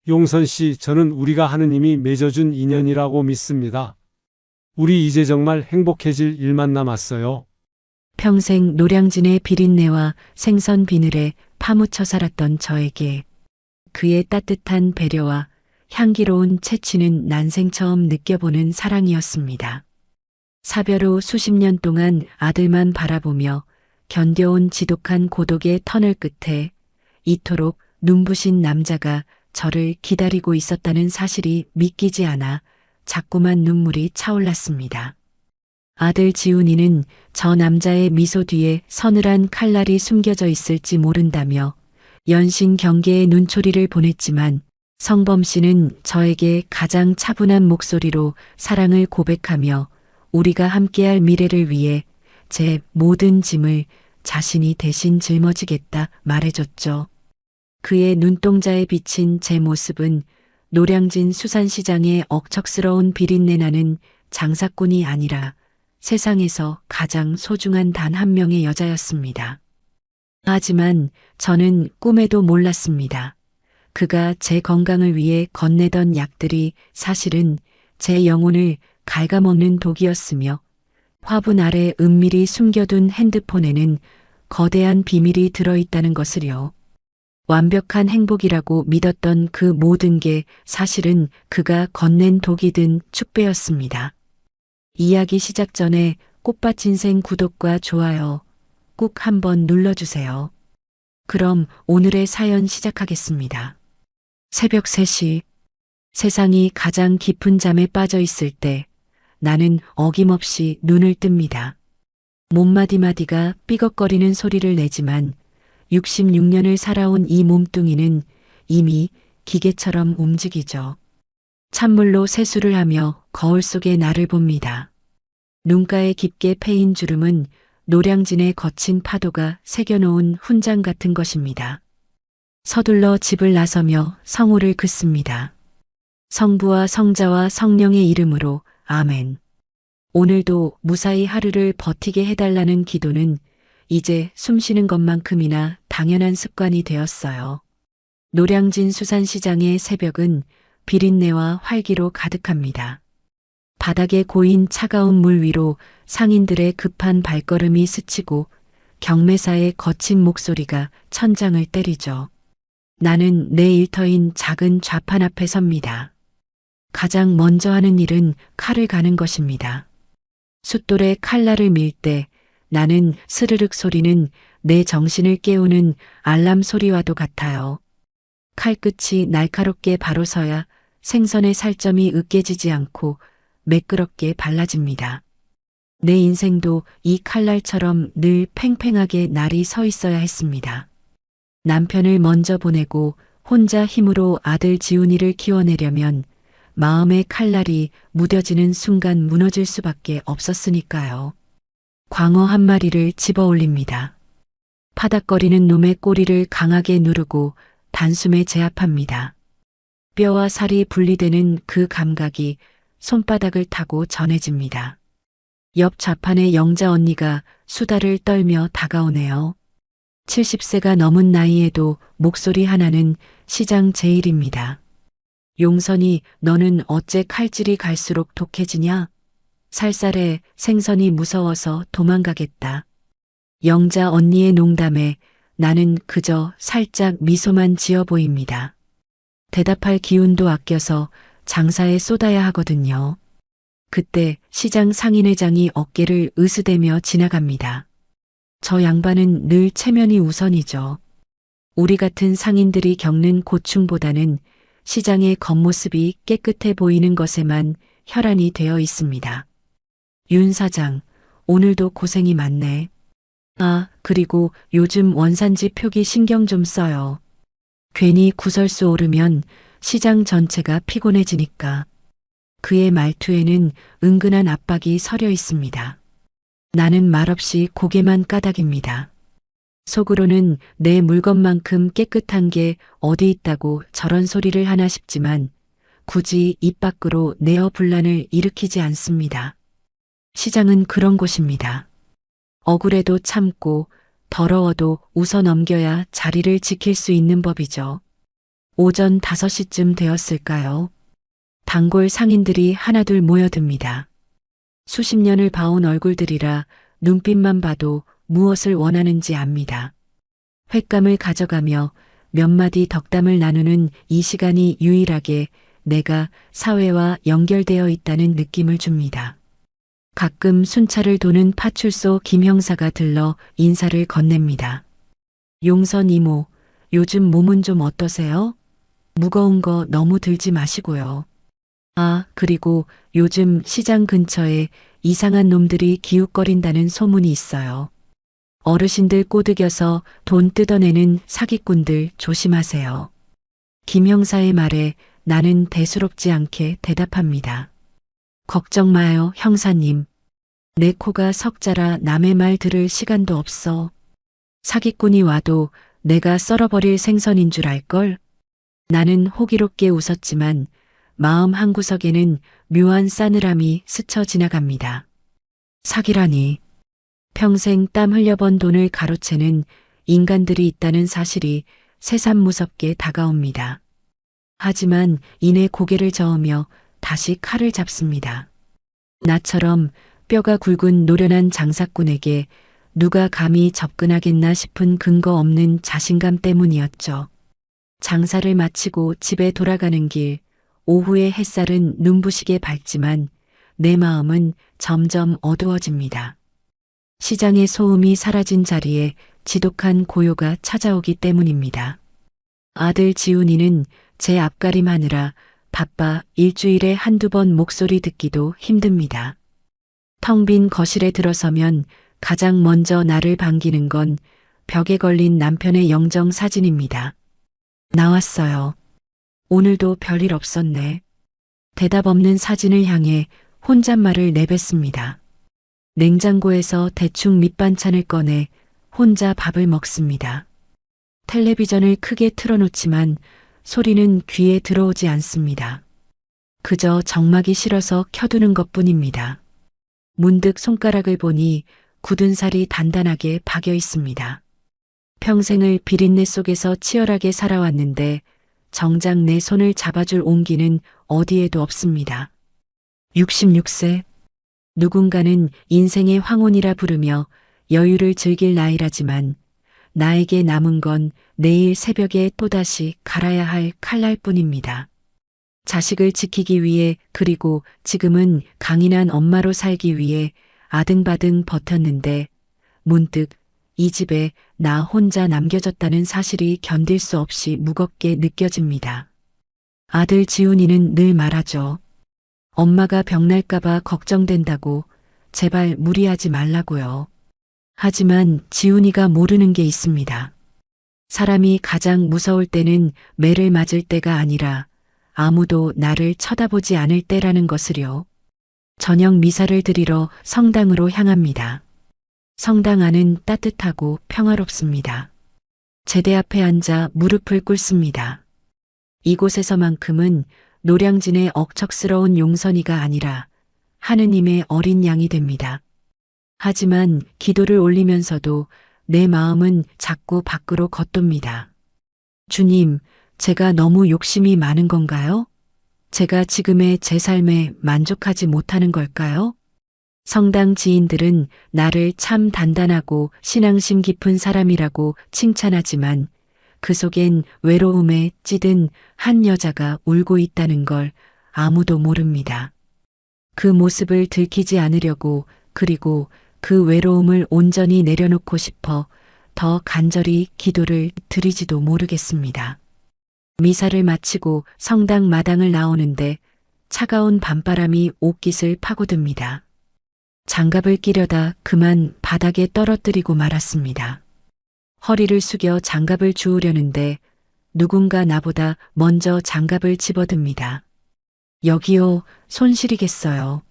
용선 씨, 저는 우리가 하느님이 맺어준 인연이라고 믿습니다. 우리 이제 정말 행복해질 일만 남았어요. 평생 노량진의 비린내와 생선 비늘에 파묻혀 살았던 저에게 그의 따뜻한 배려와 향기로운 채취는 난생 처음 느껴보는 사랑이었습니다. 사별 후 수십 년 동안 아들만 바라보며 견뎌온 지독한 고독의 터널 끝에 이토록 눈부신 남자가 저를 기다리고 있었다는 사실이 믿기지 않아 자꾸만 눈물이 차올랐습니다. 아들 지훈이는 저 남자의 미소 뒤에 서늘한 칼날이 숨겨져 있을지 모른다며 연신 경계의 눈초리를 보냈지만 성범 씨는 저에게 가장 차분한 목소리로 사랑을 고백하며 우리가 함께할 미래를 위해 제 모든 짐을 자신이 대신 짊어지겠다 말해줬죠. 그의 눈동자에 비친 제 모습은 노량진 수산시장의 억척스러운 비린내 나는 장사꾼이 아니라 세상에서 가장 소중한 단 한 명의 여자였습니다. 하지만 저는 꿈에도 몰랐습니다. 그가 제 건강을 위해 건네던 약들이 사실은 제 영혼을 갉아먹는 독이었으며 화분 아래 은밀히 숨겨둔 핸드폰에는 거대한 비밀이 들어있다는 것을요. 완벽한 행복이라고 믿었던 그 모든 게 사실은 그가 건넨 독이 든 축배였습니다. 이야기 시작 전에 꽃밭 인생 구독과 좋아요 꼭 한번 눌러주세요. 그럼 오늘의 사연 시작하겠습니다. 새벽 3시, 세상이 가장 깊은 잠에 빠져 있을 때 나는 어김없이 눈을 뜹니다. 몸마디마디가 삐걱거리는 소리를 내지만 66년을 살아온 이 몸뚱이는 이미 기계처럼 움직이죠. 찬물로 세수를 하며 거울 속에 나를 봅니다. 눈가에 깊게 패인 주름은 노량진의 거친 파도가 새겨놓은 훈장 같은 것입니다. 서둘러 집을 나서며 성호를 긋습니다. 성부와 성자와 성령의 이름으로 아멘. 오늘도 무사히 하루를 버티게 해달라는 기도는 이제 숨쉬는 것만큼이나 당연한 습관이 되었어요. 노량진 수산시장의 새벽은 비린내와 활기로 가득합니다. 바닥에 고인 차가운 물 위로 상인들의 급한 발걸음이 스치고 경매사의 거친 목소리가 천장을 때리죠. 나는 내 일터인 작은 좌판 앞에 섭니다. 가장 먼저 하는 일은 칼을 가는 것입니다. 숫돌에 칼날을 밀 때 나는 스르륵 소리는 내 정신을 깨우는 알람 소리와도 같아요. 칼끝이 날카롭게 바로 서야 생선의 살점이 으깨지지 않고 매끄럽게 발라집니다. 내 인생도 이 칼날처럼 늘 팽팽하게 날이 서 있어야 했습니다. 남편을 먼저 보내고 혼자 힘으로 아들 지훈이를 키워내려면 마음의 칼날이 무뎌지는 순간 무너질 수밖에 없었으니까요. 광어 한 마리를 집어 올립니다. 파닥거리는 놈의 꼬리를 강하게 누르고 단숨에 제압합니다. 뼈와 살이 분리되는 그 감각이 손바닥을 타고 전해집니다. 옆 좌판의 영자 언니가 수다를 떨며 다가오네요. 70세가 넘은 나이에도 목소리 하나는 시장 제일입니다. 용선이 너는 어째 칼질이 갈수록 독해지냐? 살살해 생선이 무서워서 도망가겠다. 영자 언니의 농담에 나는 그저 살짝 미소만 지어 보입니다. 대답할 기운도 아껴서 장사에 쏟아야 하거든요. 그때 시장 상인회장이 어깨를 으스대며 지나갑니다. 저 양반은 늘 체면이 우선이죠. 우리 같은 상인들이 겪는 고충보다는 시장의 겉모습이 깨끗해 보이는 것에만 혈안이 되어 있습니다. 윤 사장, 오늘도 고생이 많네. 아, 그리고 요즘 원산지 표기 신경 좀 써요. 괜히 구설수 오르면 시장 전체가 피곤해지니까. 그의 말투에는 은근한 압박이 서려 있습니다. 나는 말없이 고개만 까닥입니다. 속으로는 내 물건만큼 깨끗한 게 어디 있다고 저런 소리를 하나 싶지만 굳이 입 밖으로 내어 분란을 일으키지 않습니다. 시장은 그런 곳입니다. 억울해도 참고 더러워도 웃어 넘겨야 자리를 지킬 수 있는 법이죠. 오전 5시쯤 되었을까요? 단골 상인들이 하나둘 모여듭니다. 수십 년을 봐온 얼굴들이라 눈빛만 봐도 무엇을 원하는지 압니다. 횟감을 가져가며 몇 마디 덕담을 나누는 이 시간이 유일하게 내가 사회와 연결되어 있다는 느낌을 줍니다. 가끔 순찰을 도는 파출소 김 형사가 들러 인사를 건넵니다. 용선 이모, 요즘 몸은 좀 어떠세요? 무거운 거 너무 들지 마시고요. 아, 그리고 요즘 시장 근처에 이상한 놈들이 기웃거린다는 소문이 있어요. 어르신들 꼬드겨서 돈 뜯어내는 사기꾼들 조심하세요. 김 형사의 말에 나는 대수롭지 않게 대답합니다. 걱정 마요, 형사님. 내 코가 석자라 남의 말 들을 시간도 없어. 사기꾼이 와도 내가 썰어버릴 생선인 줄 알걸? 나는 호기롭게 웃었지만 마음 한구석에는 묘한 싸늘함이 스쳐 지나갑니다. 사기라니. 평생 땀 흘려번 돈을 가로채는 인간들이 있다는 사실이 새삼 무섭게 다가옵니다. 하지만 이내 고개를 저으며 다시 칼을 잡습니다. 나처럼 뼈가 굵은 노련한 장사꾼에게 누가 감히 접근하겠나 싶은 근거 없는 자신감 때문이었죠. 장사를 마치고 집에 돌아가는 길, 오후의 햇살은 눈부시게 밝지만 내 마음은 점점 어두워집니다. 시장의 소음이 사라진 자리에 지독한 고요가 찾아오기 때문입니다. 아들 지훈이는 제 앞가림하느라 바빠 일주일에 한두 번 목소리 듣기도 힘듭니다. 텅 빈 거실에 들어서면 가장 먼저 나를 반기는 건 벽에 걸린 남편의 영정 사진입니다. 나왔어요. 오늘도 별일 없었네. 대답 없는 사진을 향해 혼잣말을 내뱉습니다. 냉장고에서 대충 밑반찬을 꺼내 혼자 밥을 먹습니다. 텔레비전을 크게 틀어놓지만 소리는 귀에 들어오지 않습니다. 그저 정막이 싫어서 켜두는 것뿐입니다. 문득 손가락을 보니 굳은 살이 단단하게 박여 있습니다. 평생을 비린내 속에서 치열하게 살아왔는데 정작 내 손을 잡아줄 온기는 어디에도 없습니다. 66세. 누군가는 인생의 황혼이라 부르며 여유를 즐길 나이라지만 나에게 남은 건 내일 새벽에 또다시 갈아야 할 칼날뿐입니다. 자식을 지키기 위해 그리고 지금은 강인한 엄마로 살기 위해 아등바등 버텼는데 문득 이 집에 나 혼자 남겨졌다는 사실이 견딜 수 없이 무겁게 느껴집니다. 아들 지훈이는 늘 말하죠. 엄마가 병날까봐 걱정된다고 제발 무리하지 말라고요. 하지만 지훈이가 모르는 게 있습니다. 사람이 가장 무서울 때는 매를 맞을 때가 아니라 아무도 나를 쳐다보지 않을 때라는 것을요. 저녁 미사를 드리러 성당으로 향합니다. 성당 안은 따뜻하고 평화롭습니다. 제대 앞에 앉아 무릎을 꿇습니다. 이곳에서만큼은 노량진의 억척스러운 용선이가 아니라 하느님의 어린 양이 됩니다. 하지만 기도를 올리면서도 내 마음은 자꾸 밖으로 겉돕니다. 주님, 제가 너무 욕심이 많은 건가요? 제가 지금의 제 삶에 만족하지 못하는 걸까요? 성당 지인들은 나를 참 단단하고 신앙심 깊은 사람이라고 칭찬하지만 그 속엔 외로움에 찌든 한 여자가 울고 있다는 걸 아무도 모릅니다. 그 모습을 들키지 않으려고 그리고 그 외로움을 온전히 내려놓고 싶어 더 간절히 기도를 드리지도 모르겠습니다. 미사를 마치고 성당 마당을 나오는데 차가운 밤바람이 옷깃을 파고듭니다. 장갑을 끼려다 그만 바닥에 떨어뜨리고 말았습니다. 허리를 숙여 장갑을 주우려는데 누군가 나보다 먼저 장갑을 집어듭니다. 여기요, 손 시리겠어요.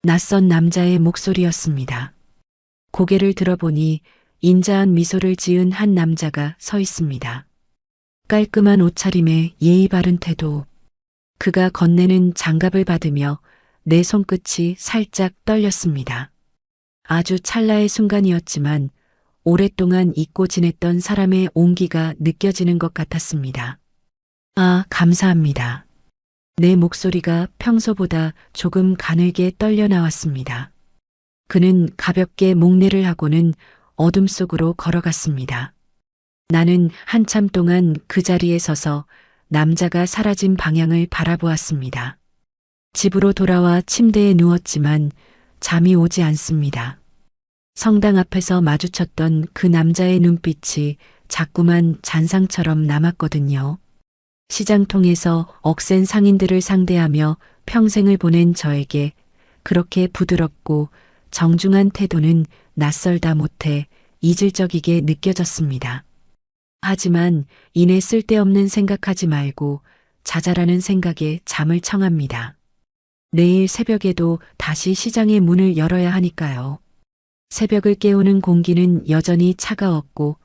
낯선 남자의 목소리였습니다. 고개를 들어보니 인자한 미소를 지은 한 남자가 서 있습니다. 깔끔한 옷차림에 예의 바른 태도. 그가 건네는 장갑을 받으며 내 손끝이 살짝 떨렸습니다. 아주 찰나의 순간이었지만 오랫동안 잊고 지냈던 사람의 온기가 느껴지는 것 같았습니다. 아, 감사합니다. 내 목소리가 평소보다 조금 가늘게 떨려 나왔습니다. 그는 가볍게 목례를 하고는 어둠 속으로 걸어갔습니다. 나는 한참 동안 그 자리에 서서 남자가 사라진 방향을 바라보았습니다. 집으로 돌아와 침대에 누웠지만 잠이 오지 않습니다. 성당 앞에서 마주쳤던 그 남자의 눈빛이 자꾸만 잔상처럼 남았거든요. 시장통에서 억센 상인들을 상대하며 평생을 보낸 저에게 그렇게 부드럽고 정중한 태도는 낯설다 못해 이질적이게 느껴졌습니다. 하지만 이내 쓸데없는 생각하지 말고 자잘하는 생각에 잠을 청합니다. 내일 새벽에도 다시 시장의 문을 열어야 하니까요. 새벽을 깨우는 공기는 여전히 차가웠고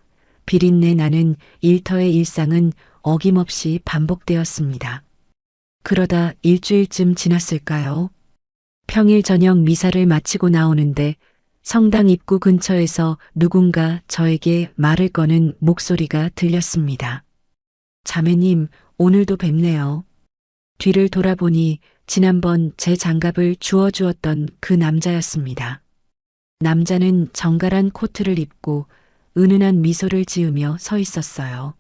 비린내 나는 일터의 일상은 어김없이 반복되었습니다. 그러다 일주일쯤 지났을까요? 평일 저녁 미사를 마치고 나오는데 성당 입구 근처에서 누군가 저에게 말을 거는 목소리가 들렸습니다. 자매님, 오늘도 뵙네요. 뒤를 돌아보니 지난번 제 장갑을 주워주었던 그 남자였습니다. 남자는 정갈한 코트를 입고 은은한 미소를 지으며 서 있었어요.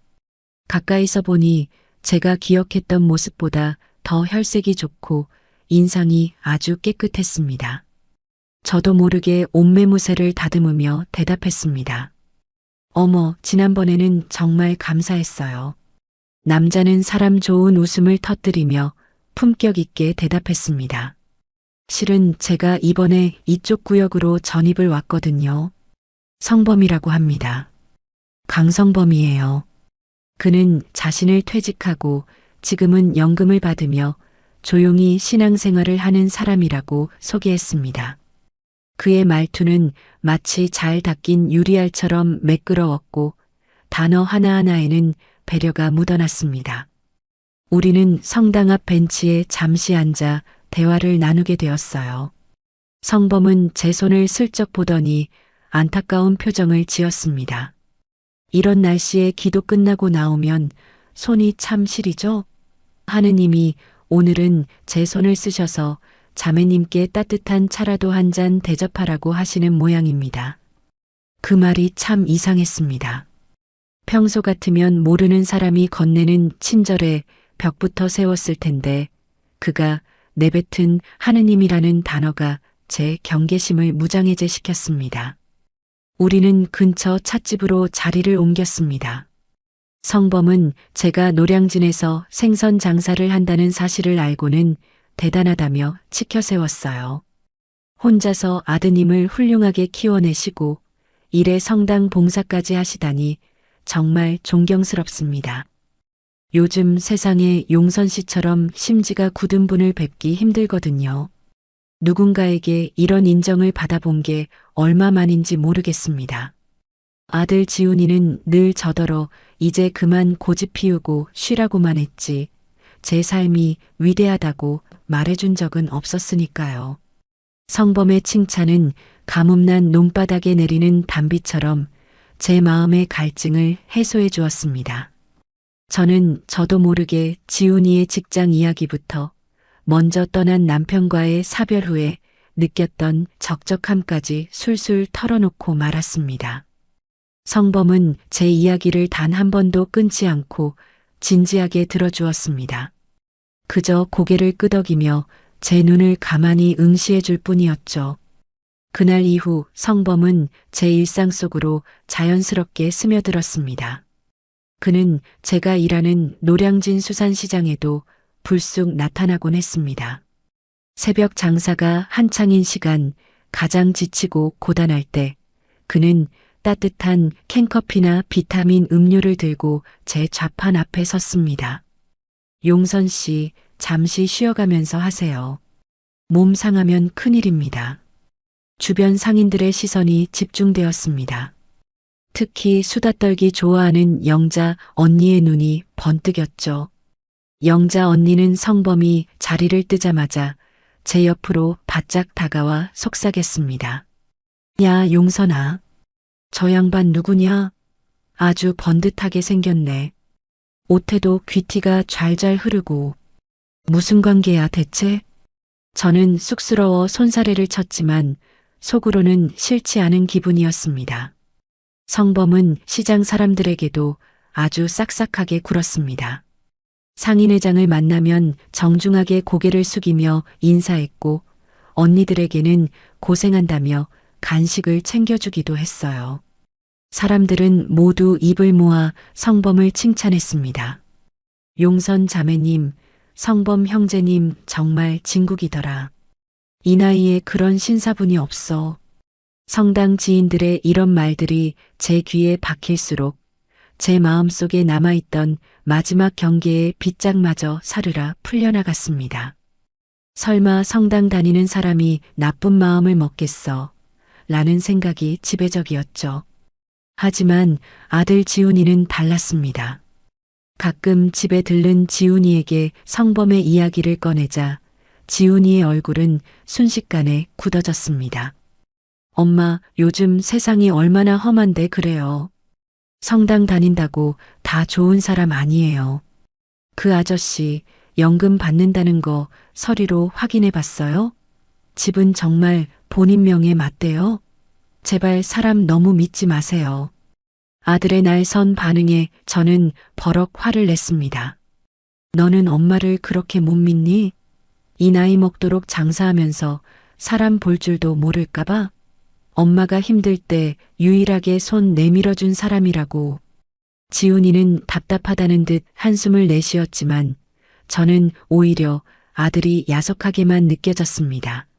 가까이서 보니 제가 기억했던 모습보다 더 혈색이 좋고 인상이 아주 깨끗했습니다. 저도 모르게 옷매무새를 다듬으며 대답했습니다. 어머, 지난번에는 정말 감사했어요. 남자는 사람 좋은 웃음을 터뜨리며 품격 있게 대답했습니다. 실은 제가 이번에 이쪽 구역으로 전입을 왔거든요. 성범이라고 합니다. 강성범이에요. 그는 자신을 퇴직하고 지금은 연금을 받으며 조용히 신앙생활을 하는 사람이라고 소개했습니다. 그의 말투는 마치 잘 닦인 유리알처럼 매끄러웠고 단어 하나하나에는 배려가 묻어났습니다. 우리는 성당 앞 벤치에 잠시 앉아 대화를 나누게 되었어요. 성범은 제 손을 슬쩍 보더니 안타까운 표정을 지었습니다. 이런 날씨에 기도 끝나고 나오면 손이 참 시리죠? 하느님이 오늘은 제 손을 쓰셔서 자매님께 따뜻한 차라도 한 잔 대접하라고 하시는 모양입니다. 그 말이 참 이상했습니다. 평소 같으면 모르는 사람이 건네는 친절에 벽부터 세웠을 텐데 그가 내뱉은 하느님이라는 단어가 제 경계심을 무장해제시켰습니다. 우리는 근처 찻집으로 자리를 옮겼습니다. 성범은 제가 노량진에서 생선 장사를 한다는 사실을 알고는 대단하다며 치켜 세웠어요. 혼자서 아드님을 훌륭하게 키워내시고 일에 성당 봉사까지 하시다니 정말 존경스럽습니다. 요즘 세상에 용선 씨처럼 심지가 굳은 분을 뵙기 힘들거든요. 누군가에게 이런 인정을 받아본 게 얼마만인지 모르겠습니다. 아들 지훈이는 늘 저더러 이제 그만 고집 피우고 쉬라고만 했지 제 삶이 위대하다고 말해준 적은 없었으니까요. 성범의 칭찬은 가뭄난 논바닥에 내리는 단비처럼 제 마음의 갈증을 해소해 주었습니다. 저는 저도 모르게 지훈이의 직장 이야기부터 먼저 떠난 남편과의 사별 후에 느꼈던 적적함까지 술술 털어놓고 말았습니다. 성범은 제 이야기를 단 한 번도 끊지 않고 진지하게 들어주었습니다. 그저 고개를 끄덕이며 제 눈을 가만히 응시해 줄 뿐이었죠. 그날 이후 성범은 제 일상 속으로 자연스럽게 스며들었습니다. 그는 제가 일하는 노량진 수산시장에도 불쑥 나타나곤 했습니다. 새벽 장사가 한창인 시간 가장 지치고 고단할 때 그는 따뜻한 캔커피나 비타민 음료를 들고 제 좌판 앞에 섰습니다. 용선 씨, 잠시 쉬어가면서 하세요. 몸 상하면 큰일입니다. 주변 상인들의 시선이 집중되었습니다. 특히 수다 떨기 좋아하는 영자 언니의 눈이 번뜩였죠. 영자 언니는 성범이 자리를 뜨자마자 제 옆으로 바짝 다가와 속삭였습니다. 야, 용선아. 저 양반 누구냐? 아주 번듯하게 생겼네. 옷에도 귀티가 잘잘 흐르고. 무슨 관계야 대체? 저는 쑥스러워 손사래를 쳤지만 속으로는 싫지 않은 기분이었습니다. 성범은 시장 사람들에게도 아주 싹싹하게 굴었습니다. 상인회장을 만나면 정중하게 고개를 숙이며 인사했고 언니들에게는 고생한다며 간식을 챙겨주기도 했어요. 사람들은 모두 입을 모아 성범을 칭찬했습니다. 용선 자매님, 성범 형제님 정말 진국이더라. 이 나이에 그런 신사분이 없어. 성당 지인들의 이런 말들이 제 귀에 박힐수록 제 마음속에 남아있던 마지막 경계의 빗장마저 사르르 풀려나갔습니다. 설마 성당 다니는 사람이 나쁜 마음을 먹겠어 라는 생각이 지배적이었죠. 하지만 아들 지훈이는 달랐습니다. 가끔 집에 들른 지훈이에게 성범의 이야기를 꺼내자 지훈이의 얼굴은 순식간에 굳어졌습니다. 엄마, 요즘 세상이 얼마나 험한데 그래요. 성당 다닌다고 다 좋은 사람 아니에요. 그 아저씨 연금 받는다는 거 서류로 확인해 봤어요? 집은 정말 본인 명에 맞대요? 제발 사람 너무 믿지 마세요. 아들의 날선 반응에 저는 버럭 화를 냈습니다. 너는 엄마를 그렇게 못 믿니? 이 나이 먹도록 장사하면서 사람 볼 줄도 모를까봐? 엄마가 힘들 때 유일하게 손 내밀어준 사람이라고. 지훈이는 답답하다는 듯 한숨을 내쉬었지만 저는 오히려 아들이 야속하게만 느껴졌습니다.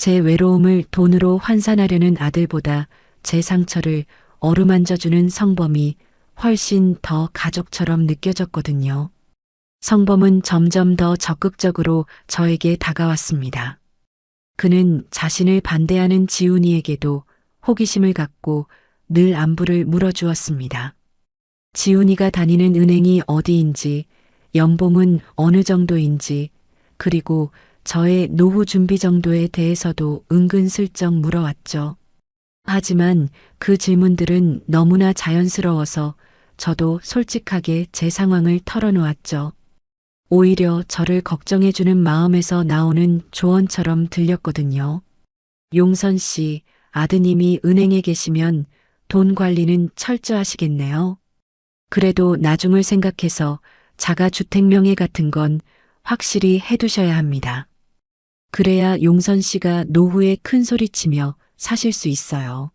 제 외로움을 돈으로 환산하려는 아들보다 제 상처를 어루만져주는 성범이 훨씬 더 가족처럼 느껴졌거든요. 성범은 점점 더 적극적으로 저에게 다가왔습니다. 그는 자신을 반대하는 지훈이에게도 호기심을 갖고 늘 안부를 물어주었습니다. 지훈이가 다니는 은행이 어디인지, 연봉은 어느 정도인지, 그리고 저의 노후 준비 정도에 대해서도 은근슬쩍 물어왔죠. 하지만 그 질문들은 너무나 자연스러워서 저도 솔직하게 제 상황을 털어놓았죠. 오히려 저를 걱정해주는 마음에서 나오는 조언처럼 들렸거든요. 용선 씨, 아드님이 은행에 계시면 돈 관리는 철저하시겠네요. 그래도 나중을 생각해서 자가주택명의 같은 건 확실히 해두셔야 합니다. 그래야 용선 씨가 노후에 큰 소리치며 사실 수 있어요.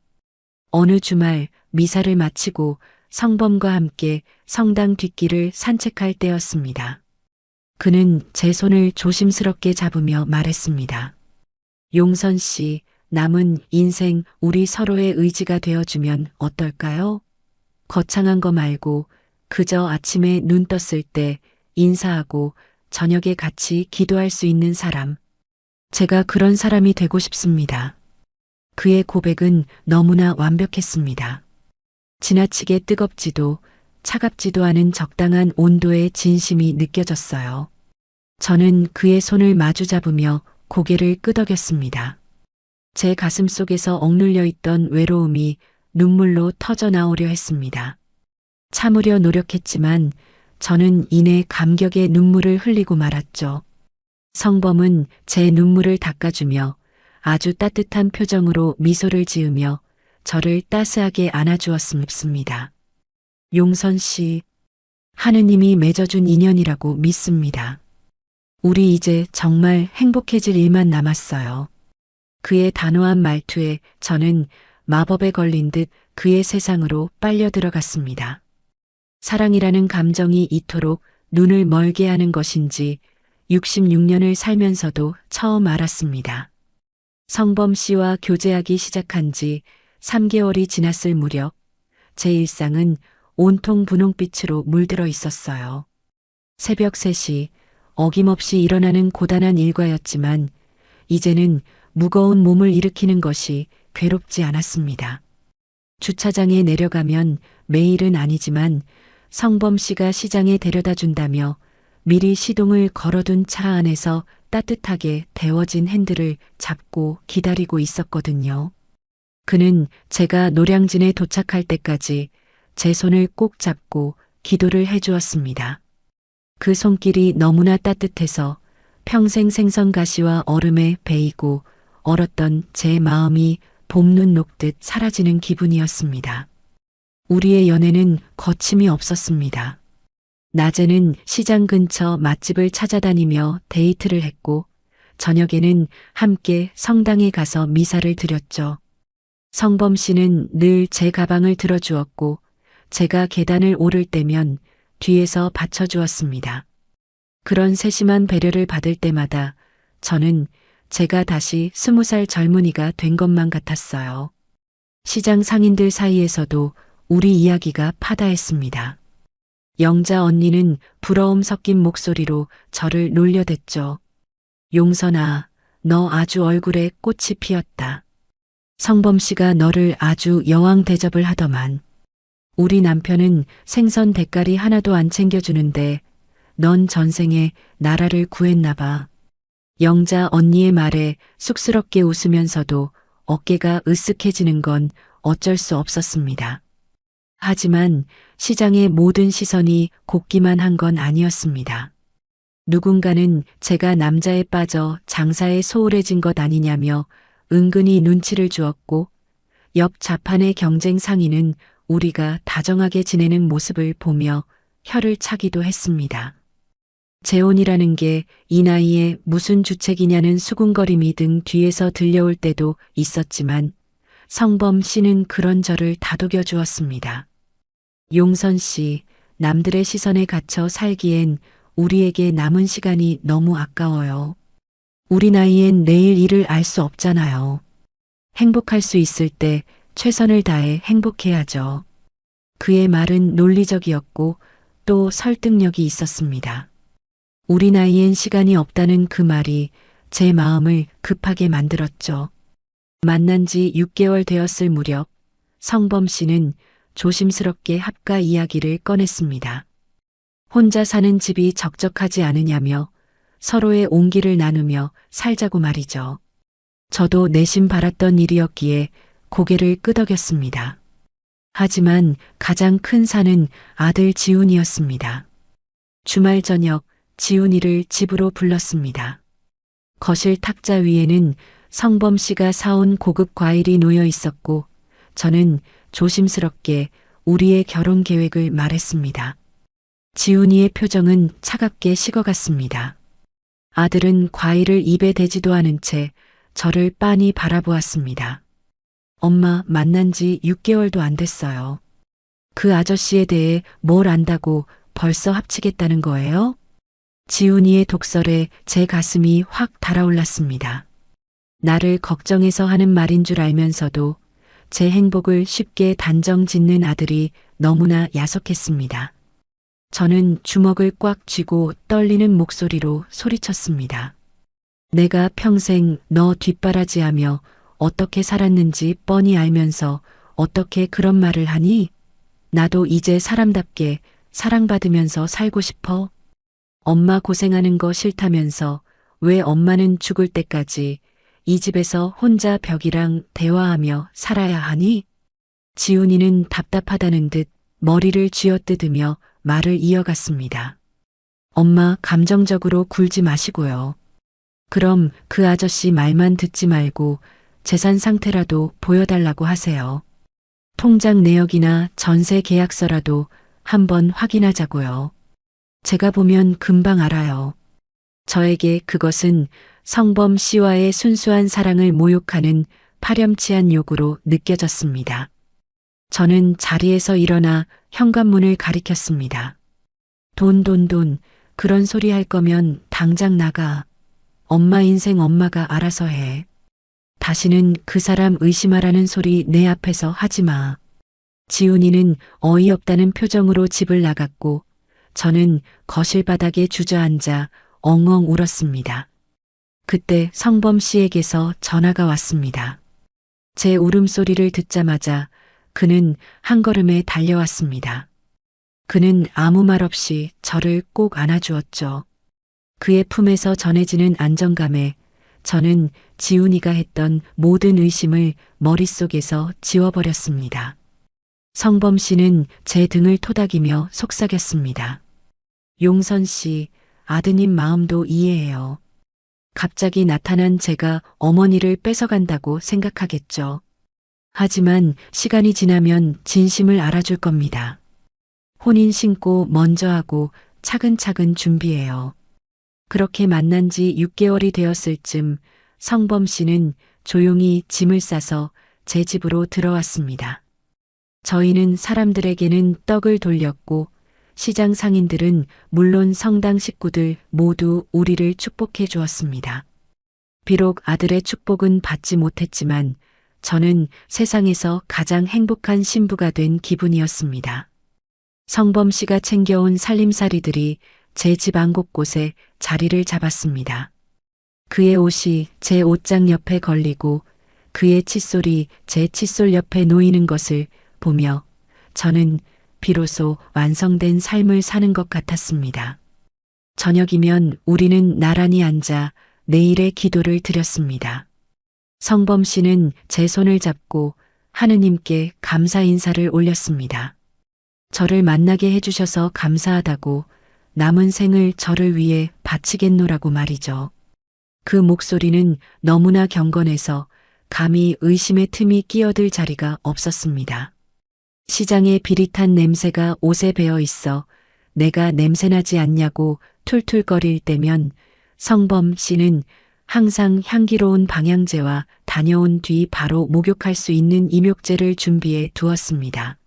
어느 주말 미사를 마치고 성범과 함께 성당 뒷길을 산책할 때였습니다. 그는 제 손을 조심스럽게 잡으며 말했습니다. 용선 씨, 남은 인생 우리 서로의 의지가 되어주면 어떨까요? 거창한 거 말고 그저 아침에 눈 떴을 때 인사하고 저녁에 같이 기도할 수 있는 사람. 제가 그런 사람이 되고 싶습니다. 그의 고백은 너무나 완벽했습니다. 지나치게 뜨겁지도 차갑지도 않은 적당한 온도의 진심이 느껴졌어요. 저는 그의 손을 마주 잡으며 고개를 끄덕였습니다. 제 가슴 속에서 억눌려 있던 외로움이 눈물로 터져 나오려 했습니다. 참으려 노력했지만 저는 이내 감격의 눈물을 흘리고 말았죠. 성범은 제 눈물을 닦아주며 아주 따뜻한 표정으로 미소를 지으며 저를 따스하게 안아주었습니다. 용선 씨, 하느님이 맺어준 인연이라고 믿습니다. 우리 이제 정말 행복해질 일만 남았어요. 그의 단호한 말투에 저는 마법에 걸린 듯 그의 세상으로 빨려 들어갔습니다. 사랑이라는 감정이 이토록 눈을 멀게 하는 것인지 66년을 살면서도 처음 알았습니다. 성범 씨와 교제하기 시작한 지 3개월이 지났을 무렵 제 일상은 온통 분홍빛으로 물들어 있었어요. 새벽 3시 어김없이 일어나는 고단한 일과였지만 이제는 무거운 몸을 일으키는 것이 괴롭지 않았습니다. 주차장에 내려가면 매일은 아니지만 성범 씨가 시장에 데려다 준다며 미리 시동을 걸어둔 차 안에서 따뜻하게 데워진 핸들을 잡고 기다리고 있었거든요. 그는 제가 노량진에 도착할 때까지 제 손을 꼭 잡고 기도를 해주었습니다. 그 손길이 너무나 따뜻해서 평생 생선 가시와 얼음에 베이고 얼었던 제 마음이 봄눈 녹듯 사라지는 기분이었습니다. 우리의 연애는 거침이 없었습니다. 낮에는 시장 근처 맛집을 찾아다니며 데이트를 했고, 저녁에는 함께 성당에 가서 미사를 드렸죠. 성범 씨는 늘 제 가방을 들어주었고, 제가 계단을 오를 때면 뒤에서 받쳐주었습니다. 그런 세심한 배려를 받을 때마다 저는 제가 다시 20살 젊은이가 된 것만 같았어요. 시장 상인들 사이에서도 우리 이야기가 파다했습니다. 영자 언니는 부러움 섞인 목소리로 저를 놀려댔죠. 용선아, 너 아주 얼굴에 꽃이 피었다. 성범 씨가 너를 아주 여왕 대접을 하더만. 우리 남편은 생선 대가리 하나도 안 챙겨주는데 넌 전생에 나라를 구했나 봐. 영자 언니의 말에 쑥스럽게 웃으면서도 어깨가 으쓱해지는 건 어쩔 수 없었습니다. 하지만 시장의 모든 시선이 곱기만 한 건 아니었습니다. 누군가는 제가 남자에 빠져 장사에 소홀해진 것 아니냐며 은근히 눈치를 주었고, 옆 자판의 경쟁 상인은 우리가 다정하게 지내는 모습을 보며 혀를 차기도 했습니다. 재혼이라는 게 이 나이에 무슨 주책이냐는 수군거림이 등 뒤에서 들려올 때도 있었지만 성범 씨는 그런 저를 다독여 주었습니다. 용선 씨, 남들의 시선에 갇혀 살기엔 우리에게 남은 시간이 너무 아까워요. 우리 나이엔 내일 일을 알 수 없잖아요. 행복할 수 있을 때 최선을 다해 행복해야죠. 그의 말은 논리적이었고 또 설득력이 있었습니다. 우리 나이엔 시간이 없다는 그 말이 제 마음을 급하게 만들었죠. 만난 지 6개월 되었을 무렵 성범 씨는 조심스럽게 합가 이야기를 꺼냈습니다. 혼자 사는 집이 적적하지 않으냐며 서로의 온기를 나누며 살자고 말이죠. 저도 내심 바랐던 일이었기에 고개를 끄덕였습니다. 하지만 가장 큰 산은 아들 지훈이었습니다. 주말 저녁 지훈이를 집으로 불렀습니다. 거실 탁자 위에는 성범 씨가 사온 고급 과일이 놓여 있었고 저는 조심스럽게 우리의 결혼 계획을 말했습니다. 지훈이의 표정은 차갑게 식어갔습니다. 아들은 과일을 입에 대지도 않은 채 저를 빤히 바라보았습니다. 엄마, 만난 지 6개월도 안 됐어요. 그 아저씨에 대해 뭘 안다고 벌써 합치겠다는 거예요? 지훈이의 독설에 제 가슴이 확 달아올랐습니다. 나를 걱정해서 하는 말인 줄 알면서도 제 행복을 쉽게 단정 짓는 아들이 너무나 야속했습니다. 저는 주먹을 꽉 쥐고 떨리는 목소리로 소리쳤습니다. 내가 평생 너 뒷바라지하며 어떻게 살았는지 뻔히 알면서 어떻게 그런 말을 하니? 나도 이제 사람답게 사랑받으면서 살고 싶어. 엄마 고생하는 거 싫다면서 왜 엄마는 죽을 때까지 이 집에서 혼자 벽이랑 대화하며 살아야 하니? 지훈이는 답답하다는 듯 머리를 쥐어뜯으며 말을 이어갔습니다. 엄마, 감정적으로 굴지 마시고요. 그럼 그 아저씨 말만 듣지 말고 재산 상태라도 보여달라고 하세요. 통장 내역이나 전세 계약서라도 한번 확인하자고요. 제가 보면 금방 알아요. 저에게 그것은 성범 씨와의 순수한 사랑을 모욕하는 파렴치한 요구로 느껴졌습니다. 저는 자리에서 일어나 현관문을 가리켰습니다. 돈, 그런 소리 할 거면 당장 나가. 엄마 인생 엄마가 알아서 해. 다시는 그 사람 의심하라는 소리 내 앞에서 하지 마. 지훈이는 어이없다는 표정으로 집을 나갔고 저는 거실 바닥에 주저앉아 엉엉 울었습니다. 그때 성범 씨에게서 전화가 왔습니다. 제 울음소리를 듣자마자 그는 한 걸음에 달려왔습니다. 그는 아무 말 없이 저를 꼭 안아주었죠. 그의 품에서 전해지는 안정감에 저는 지훈이가 했던 모든 의심을 머릿속에서 지워버렸습니다. 성범 씨는 제 등을 토닥이며 속삭였습니다. 용선 씨, 아드님 마음도 이해해요. 갑자기 나타난 제가 어머니를 뺏어간다고 생각하겠죠. 하지만 시간이 지나면 진심을 알아줄 겁니다. 혼인 신고 먼저 하고 차근차근 준비해요. 그렇게 만난 지 6개월이 되었을 즈음 성범 씨는 조용히 짐을 싸서 제 집으로 들어왔습니다. 저희는 사람들에게는 떡을 돌렸고 시장 상인들은 물론 성당 식구들 모두 우리를 축복해 주었습니다. 비록 아들의 축복은 받지 못했지만 저는 세상에서 가장 행복한 신부가 된 기분이었습니다. 성범 씨가 챙겨온 살림살이들이 제 집 안 곳곳에 자리를 잡았습니다. 그의 옷이 제 옷장 옆에 걸리고 그의 칫솔이 제 칫솔 옆에 놓이는 것을 보며 저는 비로소 완성된 삶을 사는 것 같았습니다. 저녁이면 우리는 나란히 앉아 내일의 기도를 드렸습니다. 성범 씨는 제 손을 잡고 하느님께 감사 인사를 올렸습니다. 저를 만나게 해주셔서 감사하다고 남은 생을 저를 위해 바치겠노라고 말이죠. 그 목소리는 너무나 경건해서 감히 의심의 틈이 끼어들 자리가 없었습니다. 시장의 비릿한 냄새가 옷에 배어 있어 내가 냄새나지 않냐고 툴툴거릴 때면 성범 씨는 항상 향기로운 방향제와 다녀온 뒤 바로 목욕할 수 있는 임욕제를 준비해 두었습니다.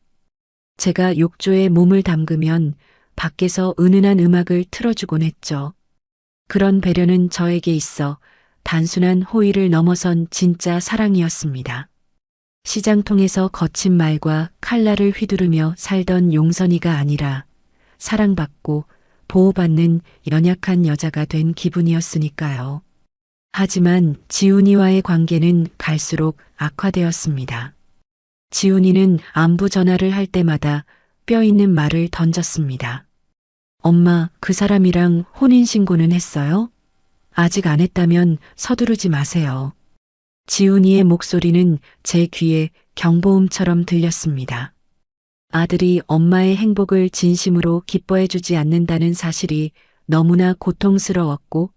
제가 욕조에 몸을 담그면 밖에서 은은한 음악을 틀어주곤 했죠. 그런 배려는 저에게 있어 단순한 호의를 넘어선 진짜 사랑이었습니다. 시장통에서 거친 말과 칼날을 휘두르며 살던 용선이가 아니라 사랑받고 보호받는 연약한 여자가 된 기분이었으니까요. 하지만 지훈이와의 관계는 갈수록 악화되었습니다. 지훈이는 안부 전화를 할 때마다 뼈 있는 말을 던졌습니다. 엄마, 그 사람이랑 혼인신고는 했어요? 아직 안 했다면 서두르지 마세요. 지훈이의 목소리는 제 귀에 경보음처럼 들렸습니다. 아들이 엄마의 행복을 진심으로 기뻐해주지 않는다는 사실이 너무나 고통스러웠고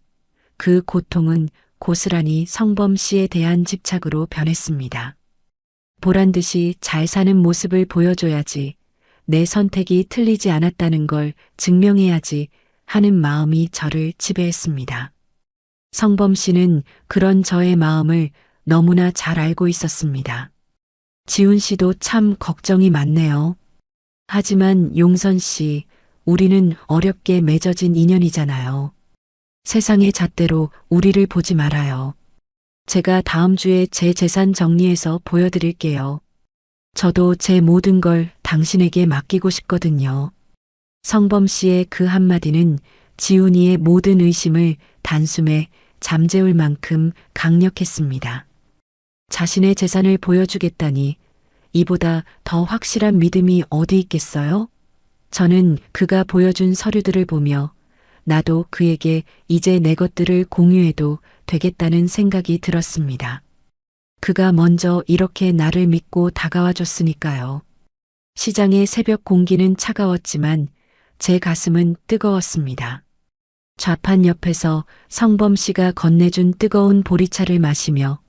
그 고통은 고스란히 성범 씨에 대한 집착으로 변했습니다. 보란 듯이 잘 사는 모습을 보여줘야지, 내 선택이 틀리지 않았다는 걸 증명해야지 하는 마음이 저를 지배했습니다. 성범 씨는 그런 저의 마음을 너무나 잘 알고 있었습니다. 지훈 씨도 참 걱정이 많네요. 하지만 용선 씨, 우리는 어렵게 맺어진 인연이잖아요. 세상의 잣대로 우리를 보지 말아요. 제가 다음 주에 제 재산 정리해서 보여드릴게요. 저도 제 모든 걸 당신에게 맡기고 싶거든요. 성범 씨의 그 한마디는 지훈이의 모든 의심을 단숨에 잠재울 만큼 강력했습니다. 자신의 재산을 보여주겠다니 이보다 더 확실한 믿음이 어디 있겠어요? 저는 그가 보여준 서류들을 보며 나도 그에게 이제 내 것들을 공유해도 되겠다는 생각이 들었습니다. 그가 먼저 이렇게 나를 믿고 다가와 줬으니까요. 시장의 새벽 공기는 차가웠지만 제 가슴은 뜨거웠습니다. 좌판 옆에서 성범 씨가 건네준 뜨거운 보리차를 마시며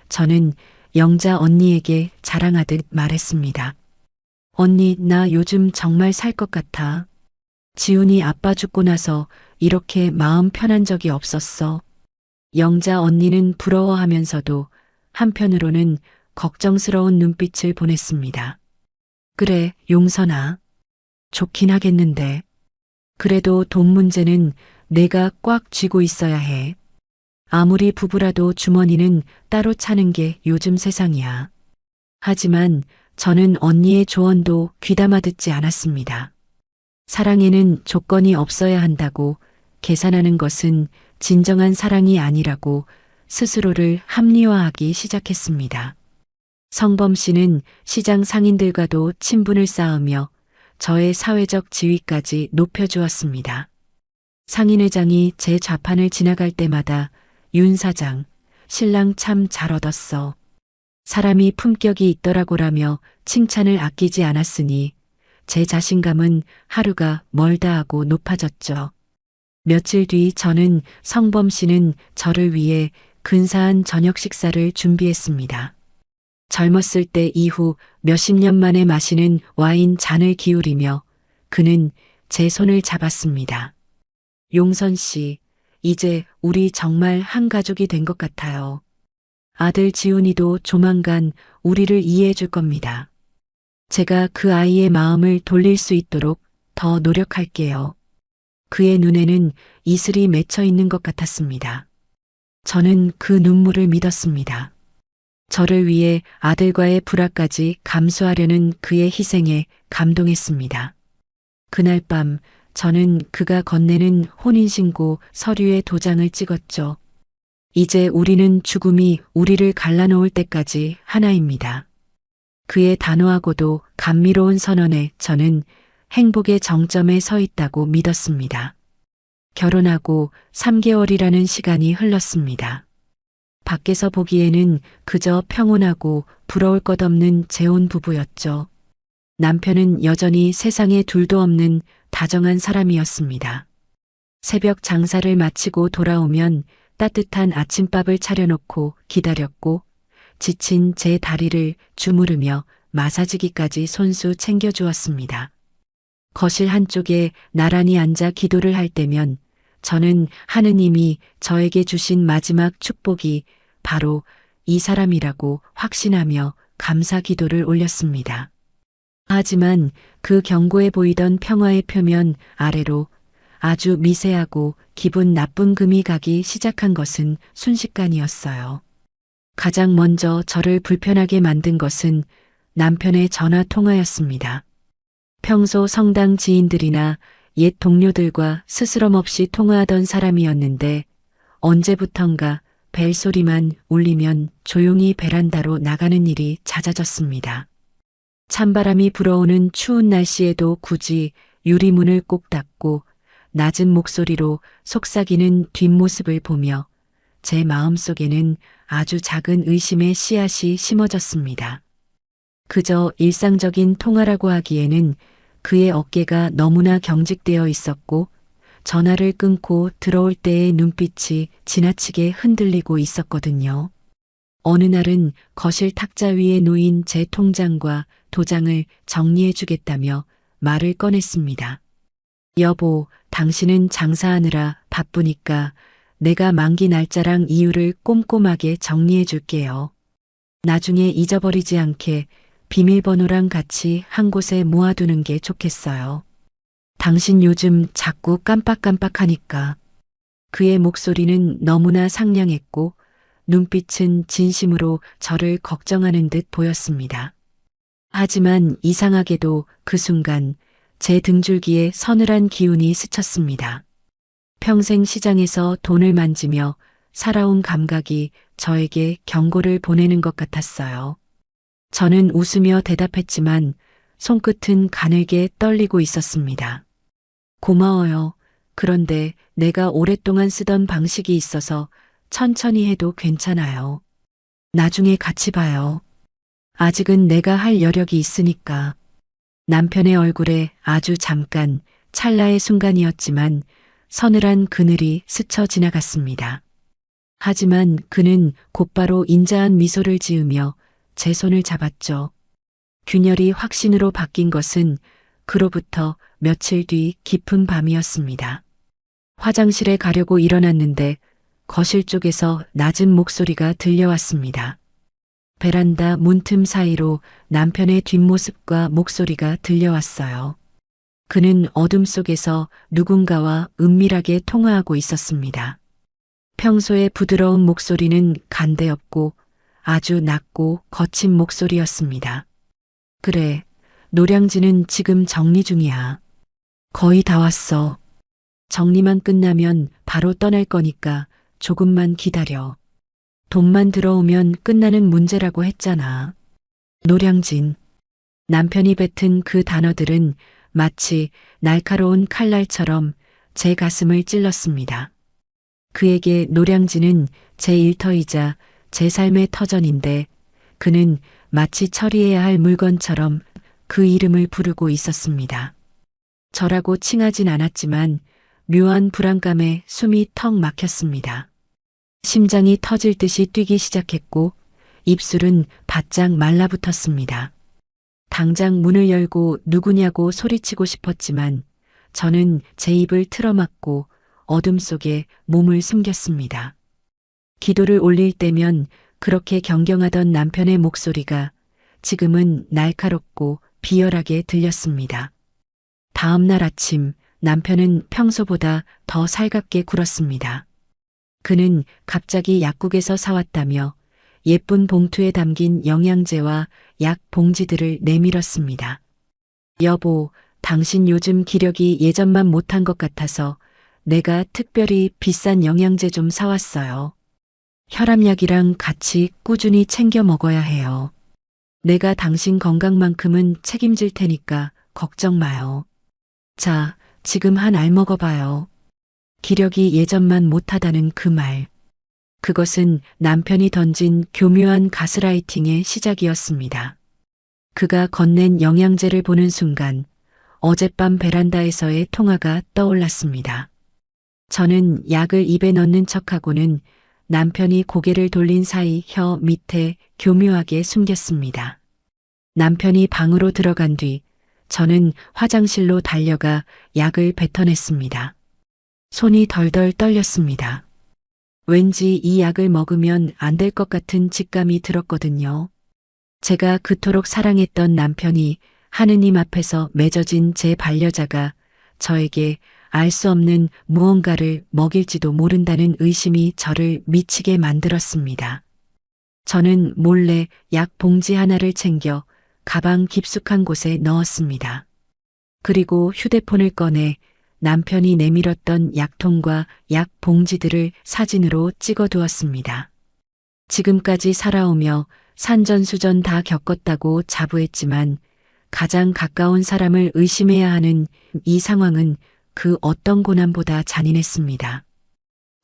저는 영자 언니에게 자랑하듯 말했습니다. 언니, 나 요즘 정말 살 것 같아. 지훈이 아빠 죽고 나서 이렇게 마음 편한 적이 없었어. 영자 언니는 부러워하면서도 한편으로는 걱정스러운 눈빛을 보냈습니다. 그래, 용선아. 좋긴 하겠는데. 그래도 돈 문제는 내가 꽉 쥐고 있어야 해. 아무리 부부라도 주머니는 따로 차는 게 요즘 세상이야. 하지만 저는 언니의 조언도 귀담아 듣지 않았습니다. 사랑에는 조건이 없어야 한다고, 계산하는 것은 진정한 사랑이 아니라고 스스로를 합리화하기 시작했습니다. 성범 씨는 시장 상인들과도 친분을 쌓으며 저의 사회적 지위까지 높여주었습니다. 상인회장이 제 좌판을 지나갈 때마다 윤 사장, 신랑 참 잘 얻었어. 사람이 품격이 있더라고라며 칭찬을 아끼지 않았으니 제 자신감은 하루가 멀다 하고 높아졌죠. 며칠 뒤 저는 성범 씨는 저를 위해 근사한 저녁 식사를 준비했습니다. 젊었을 때 이후 몇십 년 만에 마시는 와인 잔을 기울이며 그는 제 손을 잡았습니다. 용선 씨, 이제 우리 정말 한 가족이 된 것 같아요. 아들 지훈이도 조만간 우리를 이해해 줄 겁니다. 제가 그 아이의 마음을 돌릴 수 있도록 더 노력할게요. 그의 눈에는 이슬이 맺혀 있는 것 같았습니다. 저는 그 눈물을 믿었습니다. 저를 위해 아들과의 불화까지 감수하려는 그의 희생에 감동했습니다. 그날 밤 저는 그가 건네는 혼인신고 서류에 도장을 찍었죠. 이제 우리는 죽음이 우리를 갈라놓을 때까지 하나입니다. 그의 단호하고도 감미로운 선언에 저는 행복의 정점에 서 있다고 믿었습니다. 결혼하고 3개월이라는 시간이 흘렀습니다. 밖에서 보기에는 그저 평온하고 부러울 것 없는 재혼 부부였죠. 남편은 여전히 세상에 둘도 없는 다정한 사람이었습니다. 새벽 장사를 마치고 돌아오면 따뜻한 아침밥을 차려놓고 기다렸고 지친 제 다리를 주무르며 마사지기까지 손수 챙겨주었습니다. 거실 한쪽에 나란히 앉아 기도를 할 때면 저는 하느님이 저에게 주신 마지막 축복이 바로 이 사람이라고 확신하며 감사 기도를 올렸습니다. 하지만 그 견고해 보이던 평화의 표면 아래로 아주 미세하고 기분 나쁜 금이 가기 시작한 것은 순식간이었어요. 가장 먼저 저를 불편하게 만든 것은 남편의 전화 통화였습니다. 평소 성당 지인들이나 옛 동료들과 스스럼 없이 통화하던 사람이었는데 언제부턴가 벨소리만 울리면 조용히 베란다로 나가는 일이 잦아졌습니다. 찬바람이 불어오는 추운 날씨에도 굳이 유리문을 꼭 닫고 낮은 목소리로 속삭이는 뒷모습을 보며 제 마음속에는 아주 작은 의심의 씨앗이 심어졌습니다. 그저 일상적인 통화라고 하기에는 그의 어깨가 너무나 경직되어 있었고 전화를 끊고 들어올 때의 눈빛이 지나치게 흔들리고 있었거든요. 어느 날은 거실 탁자 위에 놓인 제 통장과 도장을 정리해 주겠다며 말을 꺼냈습니다. 여보, 당신은 장사하느라 바쁘니까 내가 만기 날짜랑 이유를 꼼꼼하게 정리해 줄게요. 나중에 잊어버리지 않게 비밀번호랑 같이 한 곳에 모아두는 게 좋겠어요. 당신 요즘 자꾸 깜빡깜빡하니까. 그의 목소리는 너무나 상냥했고 눈빛은 진심으로 저를 걱정하는 듯 보였습니다. 하지만 이상하게도 그 순간 제 등줄기에 서늘한 기운이 스쳤습니다. 평생 시장에서 돈을 만지며 살아온 감각이 저에게 경고를 보내는 것 같았어요. 저는 웃으며 대답했지만 손끝은 가늘게 떨리고 있었습니다. 고마워요. 그런데 내가 오랫동안 쓰던 방식이 있어서 천천히 해도 괜찮아요. 나중에 같이 봐요. 아직은 내가 할 여력이 있으니까. 남편의 얼굴에 아주 잠깐 찰나의 순간이었지만 서늘한 그늘이 스쳐 지나갔습니다. 하지만 그는 곧바로 인자한 미소를 지으며 제 손을 잡았죠. 균열이 확신으로 바뀐 것은 그로부터 며칠 뒤 깊은 밤이었습니다. 화장실에 가려고 일어났는데 거실 쪽에서 낮은 목소리가 들려왔습니다. 베란다 문틈 사이로 남편의 뒷모습과 목소리가 들려왔어요. 그는 어둠 속에서 누군가와 은밀하게 통화하고 있었습니다. 평소의 부드러운 목소리는 간대없고 아주 낮고 거친 목소리였습니다. 그래, 노량진은 지금 정리 중이야. 거의 다 왔어. 정리만 끝나면 바로 떠날 거니까 조금만 기다려. 돈만 들어오면 끝나는 문제라고 했잖아. 노량진. 남편이 뱉은 그 단어들은 마치 날카로운 칼날처럼 제 가슴을 찔렀습니다. 그에게 노량진은 제 일터이자 제 삶의 터전인데 그는 마치 처리해야 할 물건처럼 그 이름을 부르고 있었습니다. 저라고 칭하진 않았지만 묘한 불안감에 숨이 턱 막혔습니다. 심장이 터질 듯이 뛰기 시작했고 입술은 바짝 말라붙었습니다. 당장 문을 열고 누구냐고 소리치고 싶었지만 저는 제 입을 틀어막고 어둠 속에 몸을 숨겼습니다. 기도를 올릴 때면 그렇게 경경하던 남편의 목소리가 지금은 날카롭고 비열하게 들렸습니다. 다음 날 아침 남편은 평소보다 더 살갑게 굴었습니다. 그는 갑자기 약국에서 사왔다며 예쁜 봉투에 담긴 영양제와 약 봉지들을 내밀었습니다. 여보, 당신 요즘 기력이 예전만 못한 것 같아서 내가 특별히 비싼 영양제 좀 사왔어요. 혈압약이랑 같이 꾸준히 챙겨 먹어야 해요. 내가 당신 건강만큼은 책임질 테니까 걱정 마요. 자, 지금 한 알 먹어봐요. 기력이 예전만 못하다는 그 말. 그것은 남편이 던진 교묘한 가스라이팅의 시작이었습니다. 그가 건넨 영양제를 보는 순간 어젯밤 베란다에서의 통화가 떠올랐습니다. 저는 약을 입에 넣는 척하고는 남편이 고개를 돌린 사이 혀 밑에 교묘하게 숨겼습니다. 남편이 방으로 들어간 뒤 저는 화장실로 달려가 약을 뱉어냈습니다. 손이 덜덜 떨렸습니다. 왠지 이 약을 먹으면 안 될 것 같은 직감이 들었거든요. 제가 그토록 사랑했던 남편이 하느님 앞에서 맺어진 제 반려자가 저에게 알 수 없는 무언가를 먹일지도 모른다는 의심이 저를 미치게 만들었습니다. 저는 몰래 약 봉지 하나를 챙겨 가방 깊숙한 곳에 넣었습니다. 그리고 휴대폰을 꺼내 남편이 내밀었던 약통과 약 봉지들을 사진으로 찍어두었습니다. 지금까지 살아오며 산전수전 다 겪었다고 자부했지만 가장 가까운 사람을 의심해야 하는 이 상황은 그 어떤 고난보다 잔인했습니다.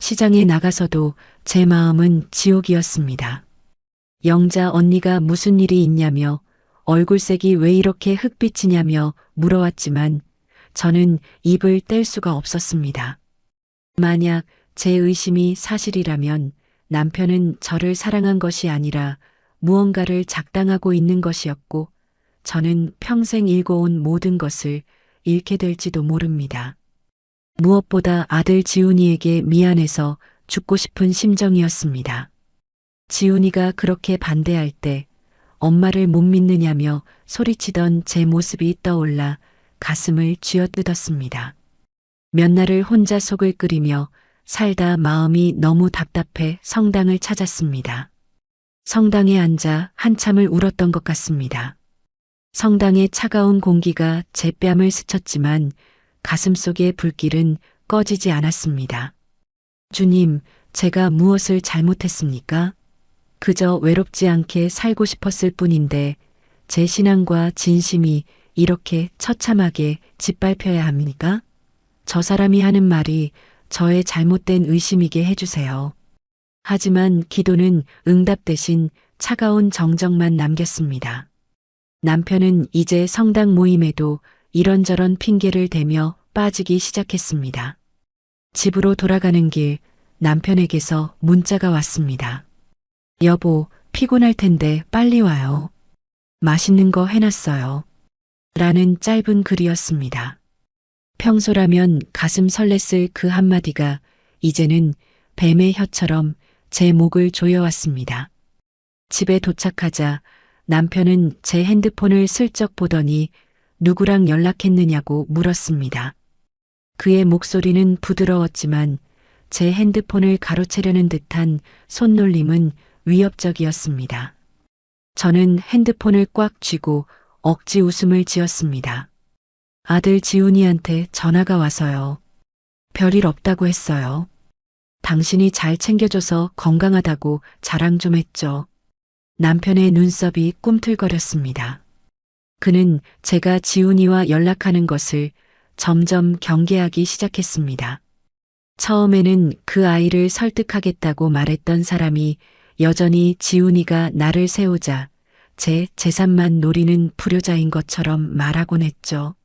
시장에 나가서도 제 마음은 지옥이었습니다. 영자 언니가 무슨 일이 있냐며 얼굴색이 왜 이렇게 흑빛이냐며 물어왔지만 저는 입을 뗄 수가 없었습니다. 만약 제 의심이 사실이라면 남편은 저를 사랑한 것이 아니라 무언가를 작당하고 있는 것이었고 저는 평생 일궈온 모든 것을 잃게 될지도 모릅니다. 무엇보다 아들 지훈이에게 미안해서 죽고 싶은 심정이었습니다. 지훈이가 그렇게 반대할 때 엄마를 못 믿느냐며 소리치던 제 모습이 떠올라 가슴을 쥐어뜯었습니다. 몇 날을 혼자 속을 끓이며 살다 마음이 너무 답답해 성당을 찾았습니다. 성당에 앉아 한참을 울었던 것 같습니다. 성당의 차가운 공기가 제 뺨을 스쳤지만 가슴속의 불길은 꺼지지 않았습니다. 주님, 제가 무엇을 잘못했습니까? 그저 외롭지 않게 살고 싶었을 뿐인데 제 신앙과 진심이 이렇게 처참하게 짓밟혀야 합니까? 저 사람이 하는 말이 저의 잘못된 의심이게 해주세요. 하지만 기도는 응답 대신 차가운 정적만 남겼습니다. 남편은 이제 성당 모임에도 이런저런 핑계를 대며 빠지기 시작했습니다. 집으로 돌아가는 길 남편에게서 문자가 왔습니다. 여보, 피곤할 텐데 빨리 와요. 맛있는 거 해놨어요. 라는 짧은 글이었습니다. 평소라면 가슴 설렜을 그 한마디가 이제는 뱀의 혀처럼 제 목을 조여왔습니다. 집에 도착하자 남편은 제 핸드폰을 슬쩍 보더니 누구랑 연락했느냐고 물었습니다. 그의 목소리는 부드러웠지만 제 핸드폰을 가로채려는 듯한 손놀림은 위협적이었습니다. 저는 핸드폰을 꽉 쥐고 억지 웃음을 지었습니다. 아들 지훈이한테 전화가 와서요. 별일 없다고 했어요. 당신이 잘 챙겨줘서 건강하다고 자랑 좀 했죠. 남편의 눈썹이 꿈틀거렸습니다. 그는 제가 지훈이와 연락하는 것을 점점 경계하기 시작했습니다. 처음에는 그 아이를 설득하겠다고 말했던 사람이 여전히 지훈이가 나를 세우자 제 재산만 노리는 불효자인 것처럼 말하곤 했죠.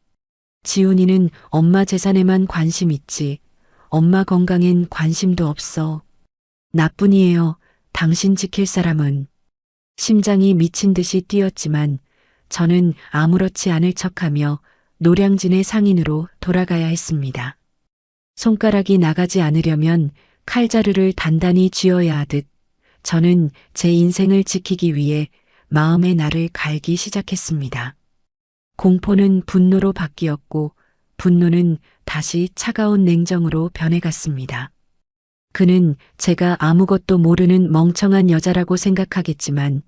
지훈이는 엄마 재산에만 관심 있지 엄마 건강엔 관심도 없어. 나뿐이에요. 당신 지킬 사람은. 심장이 미친 듯이 뛰었지만 저는 아무렇지 않을 척하며 노량진의 상인으로 돌아가야 했습니다. 손가락이 나가지 않으려면 칼자루를 단단히 쥐어야 하듯 저는 제 인생을 지키기 위해 마음의 날을 갈기 시작했습니다. 공포는 분노로 바뀌었고 분노는 다시 차가운 냉정으로 변해갔습니다. 그는 제가 아무것도 모르는 멍청한 여자라고 생각하겠지만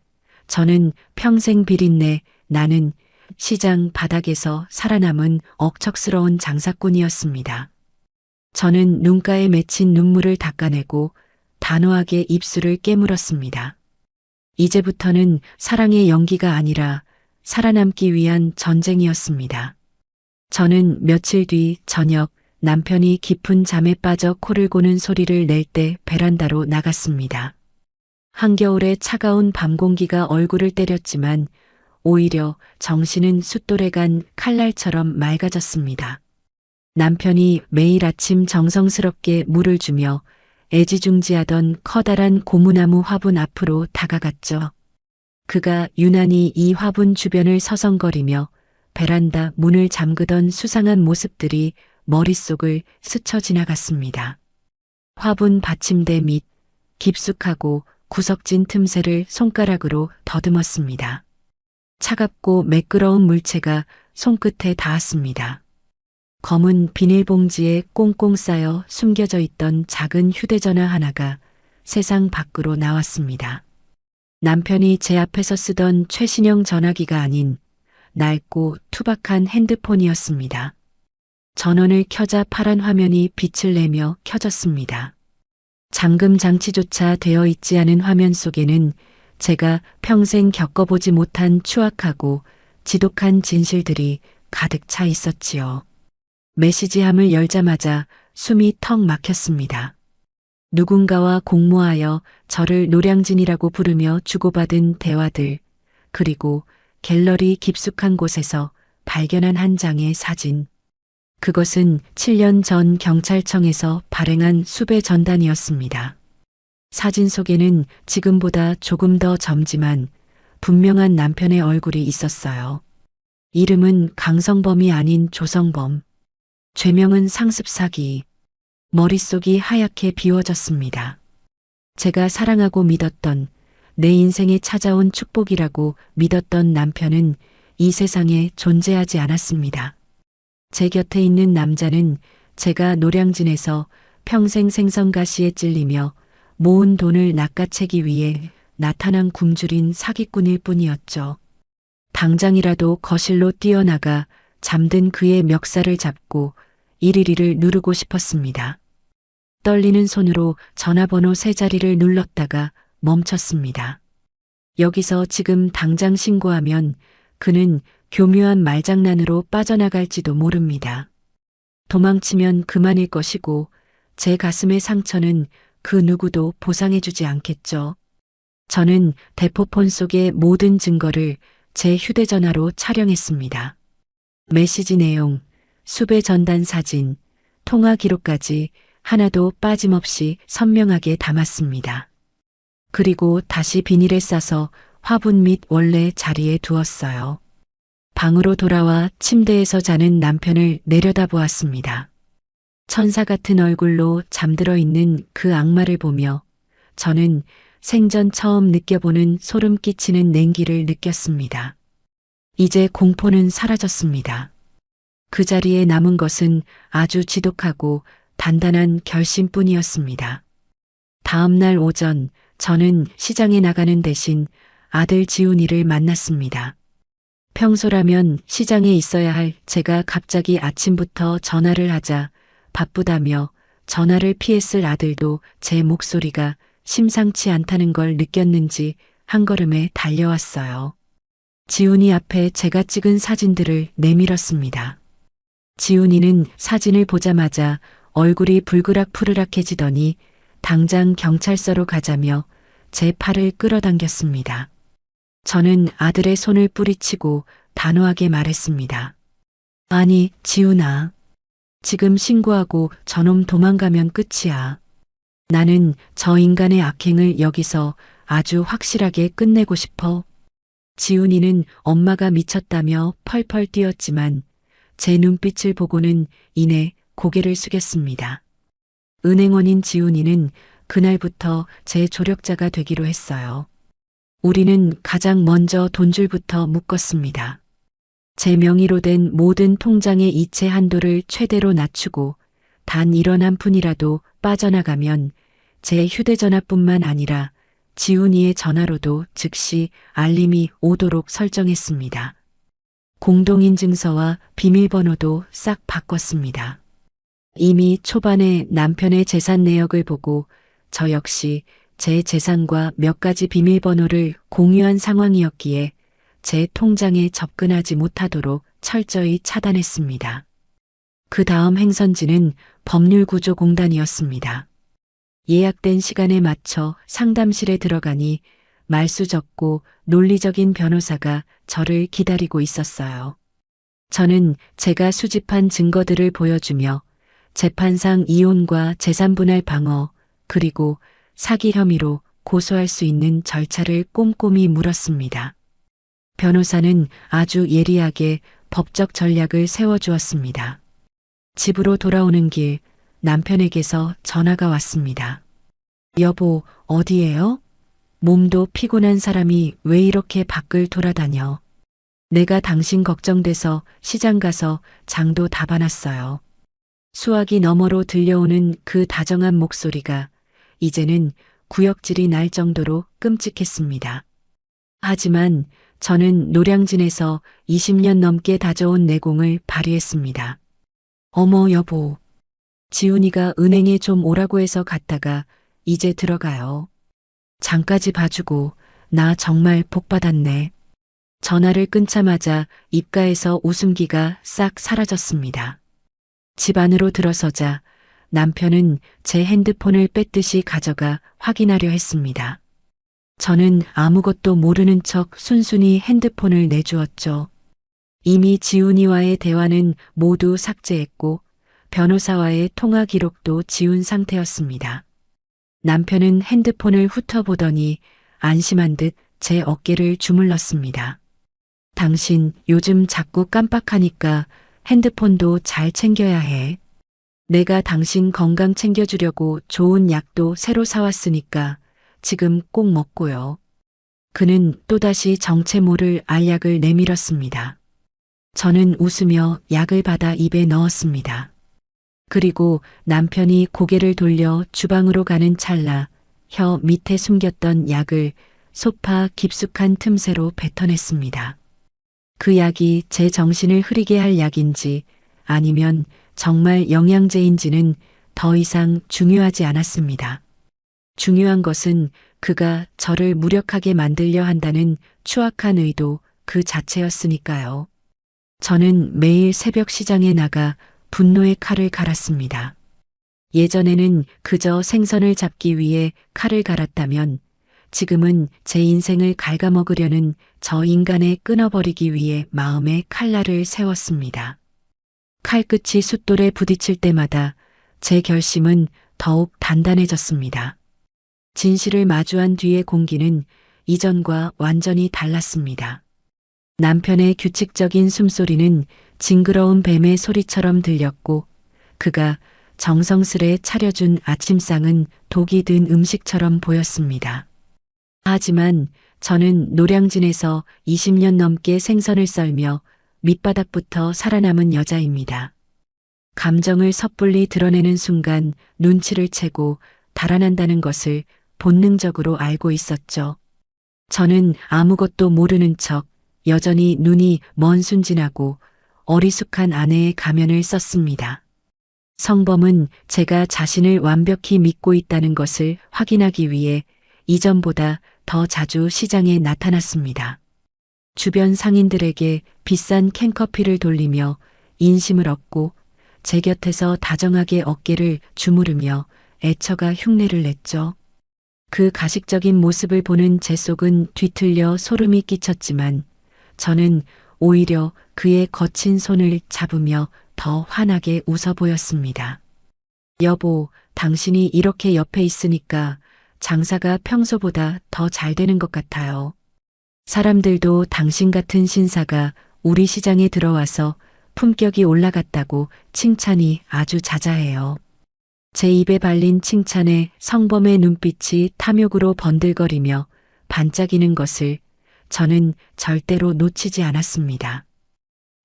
저는 평생 비린내 나는 시장 바닥에서 살아남은 억척스러운 장사꾼이었습니다. 저는 눈가에 맺힌 눈물을 닦아내고 단호하게 입술을 깨물었습니다. 이제부터는 사랑의 연기가 아니라 살아남기 위한 전쟁이었습니다. 저는 며칠 뒤 저녁 남편이 깊은 잠에 빠져 코를 고는 소리를 낼 때 베란다로 나갔습니다. 한겨울의 차가운 밤 공기가 얼굴을 때렸지만 오히려 정신은 숫돌에 간 칼날처럼 맑아졌습니다. 남편이 매일 아침 정성스럽게 물을 주며 애지중지하던 커다란 고무나무 화분 앞으로 다가갔죠. 그가 유난히 이 화분 주변을 서성거리며 베란다 문을 잠그던 수상한 모습들이 머릿속을 스쳐 지나갔습니다. 화분 받침대 밑 깊숙하고 구석진 틈새를 손가락으로 더듬었습니다. 차갑고 매끄러운 물체가 손끝에 닿았습니다. 검은 비닐봉지에 꽁꽁 쌓여 숨겨져 있던 작은 휴대전화 하나가 세상 밖으로 나왔습니다. 남편이 제 앞에서 쓰던 최신형 전화기가 아닌 낡고 투박한 핸드폰이었습니다. 전원을 켜자 파란 화면이 빛을 내며 켜졌습니다. 잠금 장치조차 되어 있지 않은 화면 속에는 제가 평생 겪어보지 못한 추악하고 지독한 진실들이 가득 차 있었지요. 메시지함을 열자마자 숨이 턱 막혔습니다. 누군가와 공모하여 저를 노량진이라고 부르며 주고받은 대화들, 그리고 갤러리 깊숙한 곳에서 발견한 한 장의 사진. 그것은 7년 전 경찰청에서 발행한 수배 전단이었습니다. 사진 속에는 지금보다 조금 더 젊지만 분명한 남편의 얼굴이 있었어요. 이름은 강성범이 아닌 조성범. 죄명은 상습사기. 머릿속이 하얗게 비워졌습니다. 제가 사랑하고 믿었던 내 인생에 찾아온 축복이라고 믿었던 남편은 이 세상에 존재하지 않았습니다. 제 곁에 있는 남자는 제가 노량진에서 평생 생선가시에 찔리며 모은 돈을 낚아채기 위해 나타난 굶주린 사기꾼일 뿐이었죠. 당장이라도 거실로 뛰어나가 잠든 그의 멱살을 잡고 112를 누르고 싶었습니다. 떨리는 손으로 전화번호 3자리를 눌렀다가 멈췄습니다. 여기서 지금 당장 신고하면 그는 교묘한 말장난으로 빠져나갈지도 모릅니다. 도망치면 그만일 것이고 제 가슴의 상처는 그 누구도 보상해주지 않겠죠. 저는 대포폰 속의 모든 증거를 제 휴대전화로 촬영했습니다. 메시지 내용, 수배 전단 사진, 통화 기록까지 하나도 빠짐없이 선명하게 담았습니다. 그리고 다시 비닐에 싸서 화분 밑 원래 자리에 두었어요. 방으로 돌아와 침대에서 자는 남편을 내려다보았습니다. 천사 같은 얼굴로 잠들어 있는 그 악마를 보며 저는 생전 처음 느껴보는 소름 끼치는 냉기를 느꼈습니다. 이제 공포는 사라졌습니다. 그 자리에 남은 것은 아주 지독하고 단단한 결심뿐이었습니다. 다음 날 오전 저는 시장에 나가는 대신 아들 지훈이를 만났습니다. 평소라면 시장에 있어야 할 제가 갑자기 아침부터 전화를 하자 바쁘다며 전화를 피했을 아들도 제 목소리가 심상치 않다는 걸 느꼈는지 한 걸음에 달려왔어요. 지훈이 앞에 제가 찍은 사진들을 내밀었습니다. 지훈이는 사진을 보자마자 얼굴이 불그락푸르락해지더니 당장 경찰서로 가자며 제 팔을 끌어당겼습니다. 저는 아들의 손을 뿌리치고 단호하게 말했습니다. 아니, 지훈아. 지금 신고하고 저놈 도망가면 끝이야. 나는 저 인간의 악행을 여기서 아주 확실하게 끝내고 싶어. 지훈이는 엄마가 미쳤다며 펄펄 뛰었지만 제 눈빛을 보고는 이내 고개를 숙였습니다. 은행원인 지훈이는 그날부터 제 조력자가 되기로 했어요. 우리는 가장 먼저 돈줄부터 묶었습니다. 제 명의로 된 모든 통장의 이체 한도를 최대로 낮추고 단 1원 한 푼이라도 빠져나가면 제 휴대전화뿐만 아니라 지훈이의 전화로도 즉시 알림이 오도록 설정했습니다. 공동인증서와 비밀번호도 싹 바꿨습니다. 이미 초반에 남편의 재산 내역을 보고 저 역시 제 재산과 몇 가지 비밀번호를 공유한 상황이었기에 제 통장에 접근하지 못하도록 철저히 차단했습니다. 그 다음 행선지는 법률구조공단이었습니다. 예약된 시간에 맞춰 상담실에 들어가니 말수 적고 논리적인 변호사가 저를 기다리고 있었어요. 저는 제가 수집한 증거들을 보여주며 재판상 이혼과 재산분할 방어 그리고 사기 혐의로 고소할 수 있는 절차를 꼼꼼히 물었습니다. 변호사는 아주 예리하게 법적 전략을 세워주었습니다. 집으로 돌아오는 길 남편에게서 전화가 왔습니다. 여보, 어디에요? 몸도 피곤한 사람이 왜 이렇게 밖을 돌아다녀? 내가 당신 걱정돼서 시장 가서 장도 다 봐놨어요. 수화기 너머로 들려오는 그 다정한 목소리가 이제는 구역질이 날 정도로 끔찍했습니다. 하지만 저는 노량진에서 20년 넘게 다져온 내공을 발휘했습니다. 어머 여보, 지훈이가 은행에 좀 오라고 해서 갔다가 이제 들어가요. 장까지 봐주고 나 정말 복 받았네. 전화를 끊자마자 입가에서 웃음기가 싹 사라졌습니다. 집 안으로 들어서자 남편은 제 핸드폰을 뺏듯이 가져가 확인하려 했습니다. 저는 아무것도 모르는 척 순순히 핸드폰을 내주었죠. 이미 지훈이와의 대화는 모두 삭제했고 변호사와의 통화 기록도 지운 상태였습니다. 남편은 핸드폰을 훑어보더니 안심한 듯 제 어깨를 주물렀습니다. 당신 요즘 자꾸 깜빡하니까 핸드폰도 잘 챙겨야 해. 내가 당신 건강 챙겨주려고 좋은 약도 새로 사왔으니까 지금 꼭 먹고요. 그는 또다시 정체 모를 알약을 내밀었습니다. 저는 웃으며 약을 받아 입에 넣었습니다. 그리고 남편이 고개를 돌려 주방으로 가는 찰나 혀 밑에 숨겼던 약을 소파 깊숙한 틈새로 뱉어냈습니다. 그 약이 제 정신을 흐리게 할 약인지 아니면 정말 영양제인지는 더 이상 중요하지 않았습니다. 중요한 것은 그가 저를 무력하게 만들려 한다는 추악한 의도 그 자체였으니까요. 저는 매일 새벽 시장에 나가 분노의 칼을 갈았습니다. 예전에는 그저 생선을 잡기 위해 칼을 갈았다면 지금은 제 인생을 갉아먹으려는 저 인간을 끊어버리기 위해 마음에 칼날을 세웠습니다. 칼끝이 숫돌에 부딪힐 때마다 제 결심은 더욱 단단해졌습니다. 진실을 마주한 뒤의 공기는 이전과 완전히 달랐습니다. 남편의 규칙적인 숨소리는 징그러운 뱀의 소리처럼 들렸고 그가 정성스레 차려준 아침상은 독이 든 음식처럼 보였습니다. 하지만 저는 노량진에서 20년 넘게 생선을 썰며 밑바닥부터 살아남은 여자입니다. 감정을 섣불리 드러내는 순간 눈치를 채고 달아난다는 것을 본능적으로 알고 있었죠. 저는 아무것도 모르는 척 여전히 눈이 먼 순진하고 어리숙한 아내의 가면을 썼습니다. 성범은 제가 자신을 완벽히 믿고 있다는 것을 확인하기 위해 이전보다 더 자주 시장에 나타났습니다. 주변 상인들에게 비싼 캔커피를 돌리며 인심을 얻고 제 곁에서 다정하게 어깨를 주무르며 애처가 흉내를 냈죠. 그 가식적인 모습을 보는 제 속은 뒤틀려 소름이 끼쳤지만 저는 오히려 그의 거친 손을 잡으며 더 환하게 웃어 보였습니다. 여보, 당신이 이렇게 옆에 있으니까 장사가 평소보다 더 잘 되는 것 같아요. 사람들도 당신 같은 신사가 우리 시장에 들어와서 품격이 올라갔다고 칭찬이 아주 자자해요. 제 입에 발린 칭찬에 성범의 눈빛이 탐욕으로 번들거리며 반짝이는 것을 저는 절대로 놓치지 않았습니다.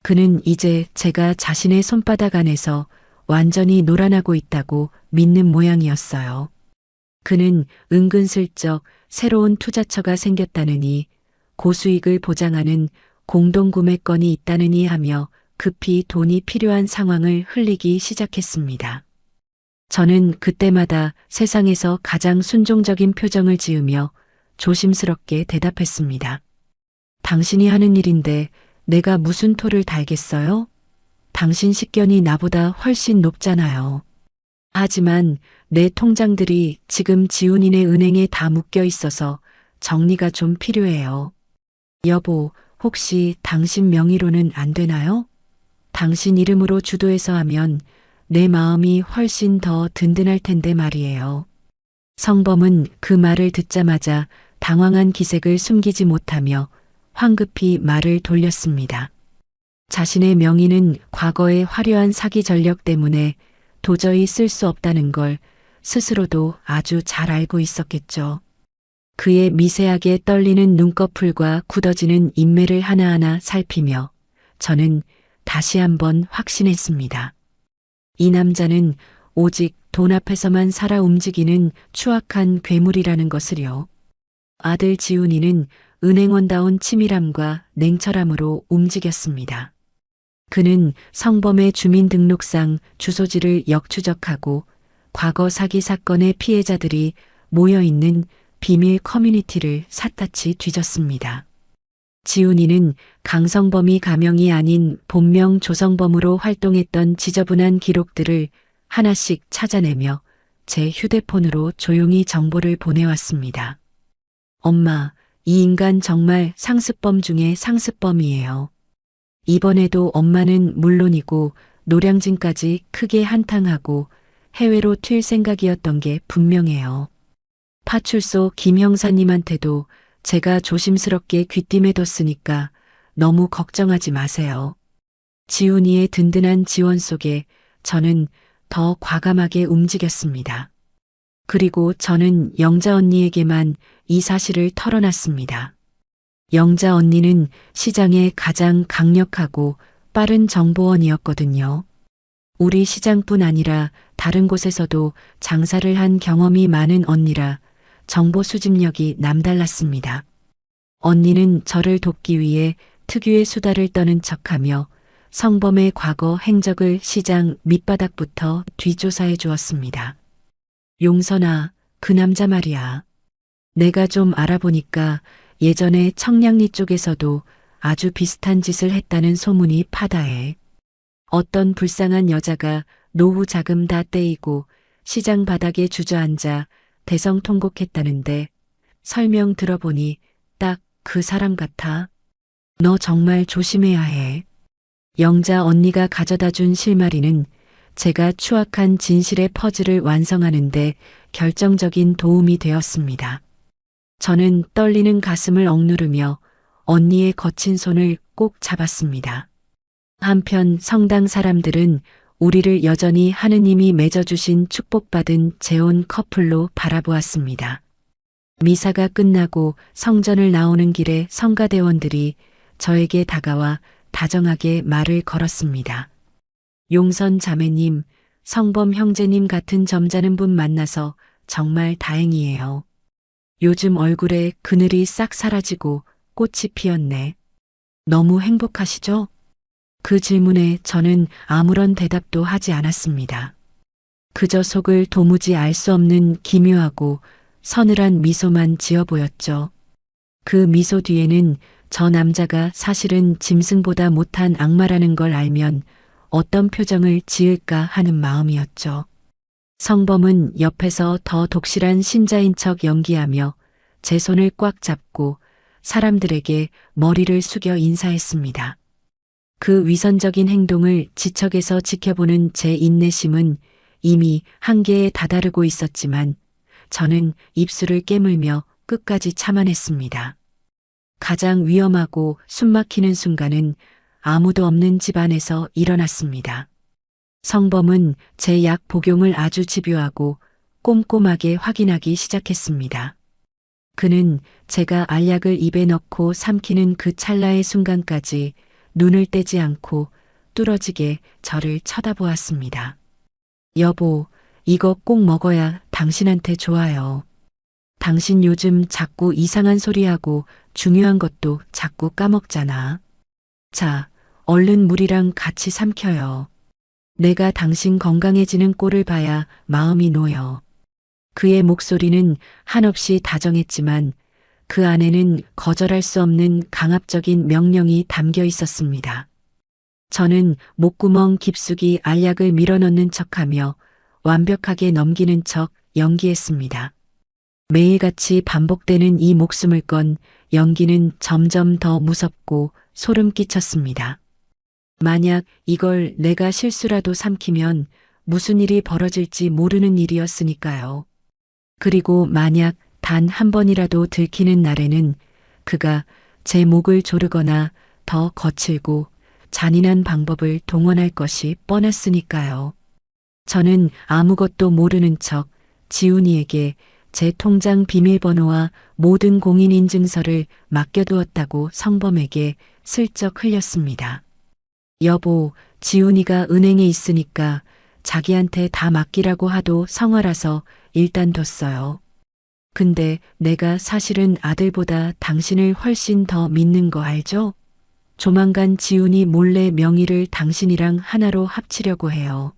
그는 이제 제가 자신의 손바닥 안에서 완전히 놀아나고 있다고 믿는 모양이었어요. 그는 은근슬쩍 새로운 투자처가 생겼다느니 고수익을 보장하는 공동구매권이 있다느니 하며 급히 돈이 필요한 상황을 흘리기 시작했습니다. 저는 그때마다 세상에서 가장 순종적인 표정을 지으며 조심스럽게 대답했습니다. 당신이 하는 일인데 내가 무슨 토를 달겠어요? 당신 식견이 나보다 훨씬 높잖아요. 하지만 내 통장들이 지금 지훈이네 은행에 다 묶여 있어서 정리가 좀 필요해요. 여보, 혹시 당신 명의로는 안 되나요? 당신 이름으로 주도해서 하면 내 마음이 훨씬 더 든든할 텐데 말이에요. 성범은 그 말을 듣자마자 당황한 기색을 숨기지 못하며 황급히 말을 돌렸습니다. 자신의 명의는 과거의 화려한 사기 전력 때문에 도저히 쓸 수 없다는 걸 스스로도 아주 잘 알고 있었겠죠. 그의 미세하게 떨리는 눈꺼풀과 굳어지는 인매를 하나하나 살피며 저는 다시 한번 확신했습니다. 이 남자는 오직 돈 앞에서만 살아 움직이는 추악한 괴물이라는 것을요. 아들 지훈이는 은행원다운 치밀함과 냉철함으로 움직였습니다. 그는 성범의 주민등록상 주소지를 역추적하고 과거 사기 사건의 피해자들이 모여있는 비밀 커뮤니티를 샅샅이 뒤졌습니다. 지훈이는 강성범이 가명이 아닌 본명 조성범으로 활동했던 지저분한 기록들을 하나씩 찾아내며 제 휴대폰으로 조용히 정보를 보내왔습니다. 엄마, 이 인간 정말 상습범 중에 상습범이에요. 이번에도 엄마는 물론이고 노량진까지 크게 한탕하고 해외로 튈 생각이었던 게 분명해요. 파출소 김 형사님한테도 제가 조심스럽게 귀띔해뒀으니까 너무 걱정하지 마세요. 지훈이의 든든한 지원 속에 저는 더 과감하게 움직였습니다. 그리고 저는 영자 언니에게만 이 사실을 털어놨습니다. 영자 언니는 시장의 가장 강력하고 빠른 정보원이었거든요. 우리 시장뿐 아니라 다른 곳에서도 장사를 한 경험이 많은 언니라 정보 수집력이 남달랐습니다. 언니는 저를 돕기 위해 특유의 수다를 떠는 척하며 성범의 과거 행적을 시장 밑바닥부터 뒤조사해 주었습니다. 용선아, 그 남자 말이야. 내가 좀 알아보니까 예전에 청량리 쪽에서도 아주 비슷한 짓을 했다는 소문이 파다해. 어떤 불쌍한 여자가 노후 자금 다 떼이고 시장 바닥에 주저앉아 대성통곡했다는데 설명 들어보니 딱 그 사람 같아. 너 정말 조심해야 해. 영자 언니가 가져다 준 실마리는 제가 추악한 진실의 퍼즐을 완성하는데 결정적인 도움이 되었습니다. 저는 떨리는 가슴을 억누르며 언니의 거친 손을 꼭 잡았습니다. 한편 성당 사람들은 우리를 여전히 하느님이 맺어주신 축복받은 재혼 커플로 바라보았습니다. 미사가 끝나고 성전을 나오는 길에 성가대원들이 저에게 다가와 다정하게 말을 걸었습니다. 용선 자매님, 성범 형제님 같은 점잖은 분 만나서 정말 다행이에요. 요즘 얼굴에 그늘이 싹 사라지고 꽃이 피었네. 너무 행복하시죠? 그 질문에 저는 아무런 대답도 하지 않았습니다. 그저 속을 도무지 알 수 없는 기묘하고 서늘한 미소만 지어 보였죠. 그 미소 뒤에는 저 남자가 사실은 짐승보다 못한 악마라는 걸 알면 어떤 표정을 지을까 하는 마음이었죠. 성범은 옆에서 더 독실한 신자인 척 연기하며 제 손을 꽉 잡고 사람들에게 머리를 숙여 인사했습니다. 그 위선적인 행동을 지척에서 지켜보는 제 인내심은 이미 한계에 다다르고 있었지만 저는 입술을 깨물며 끝까지 참아냈습니다. 가장 위험하고 숨막히는 순간은 아무도 없는 집 안에서 일어났습니다. 성범은 제 약 복용을 아주 집요하고 꼼꼼하게 확인하기 시작했습니다. 그는 제가 알약을 입에 넣고 삼키는 그 찰나의 순간까지 눈을 떼지 않고 뚫어지게 저를 쳐다보았습니다. 여보, 이거 꼭 먹어야 당신한테 좋아요. 당신 요즘 자꾸 이상한 소리하고 중요한 것도 자꾸 까먹잖아. 자, 얼른 물이랑 같이 삼켜요. 내가 당신 건강해지는 꼴을 봐야 마음이 놓여. 그의 목소리는 한없이 다정했지만 그 안에는 거절할 수 없는 강압적인 명령이 담겨 있었습니다. 저는 목구멍 깊숙이 알약을 밀어넣는 척하며 완벽하게 넘기는 척 연기했습니다. 매일같이 반복되는 이 목숨을 건 연기는 점점 더 무섭고 소름 끼쳤습니다. 만약 이걸 내가 실수라도 삼키면 무슨 일이 벌어질지 모르는 일이었으니까요. 그리고 만약 단 한 번이라도 들키는 날에는 그가 제 목을 조르거나 더 거칠고 잔인한 방법을 동원할 것이 뻔했으니까요. 저는 아무것도 모르는 척 지훈이에게 제 통장 비밀번호와 모든 공인인증서를 맡겨두었다고 성범에게 슬쩍 흘렸습니다. 여보, 지훈이가 은행에 있으니까 자기한테 다 맡기라고 하도 성화라서 일단 뒀어요. 근데 내가 사실은 아들보다 당신을 훨씬 더 믿는 거 알죠? 조만간 지훈이 몰래 명의를 당신이랑 하나로 합치려고 해요.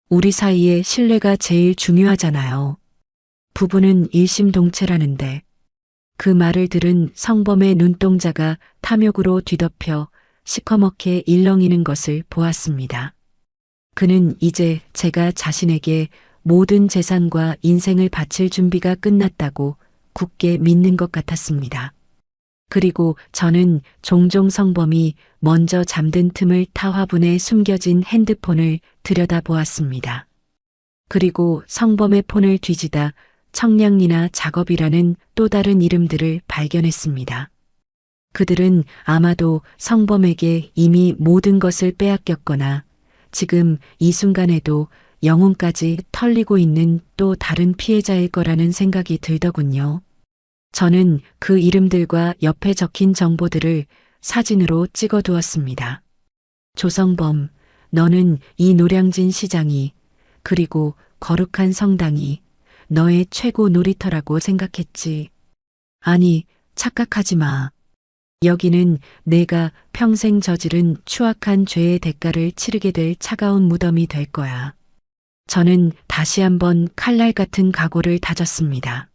우리 사이에 신뢰가 제일 중요하잖아요. 부부는 일심동체라는데. 그 말을 들은 성범의 눈동자가 탐욕으로 뒤덮여 시커멓게 일렁이는 것을 보았습니다. 그는 이제 제가 자신에게 모든 재산과 인생을 바칠 준비가 끝났다고 굳게 믿는 것 같았습니다. 그리고 저는 종종 성범이 먼저 잠든 틈을 타 화분에 숨겨진 핸드폰을 들여다보았습니다. 그리고 성범의 폰을 뒤지다 청량리나 작업이라는 또 다른 이름들을 발견했습니다. 그들은 아마도 성범에게 이미 모든 것을 빼앗겼거나 지금 이 순간에도 영혼까지 털리고 있는 또 다른 피해자일 거라는 생각이 들더군요. 저는 그 이름들과 옆에 적힌 정보들을 사진으로 찍어두었습니다. 조성범, 너는 이 노량진 시장이 그리고 거룩한 성당이 너의 최고 놀이터라고 생각했지. 아니, 착각하지 마. 여기는 내가 평생 저지른 추악한 죄의 대가를 치르게 될 차가운 무덤이 될 거야. 저는 다시 한번 칼날 같은 각오를 다졌습니다.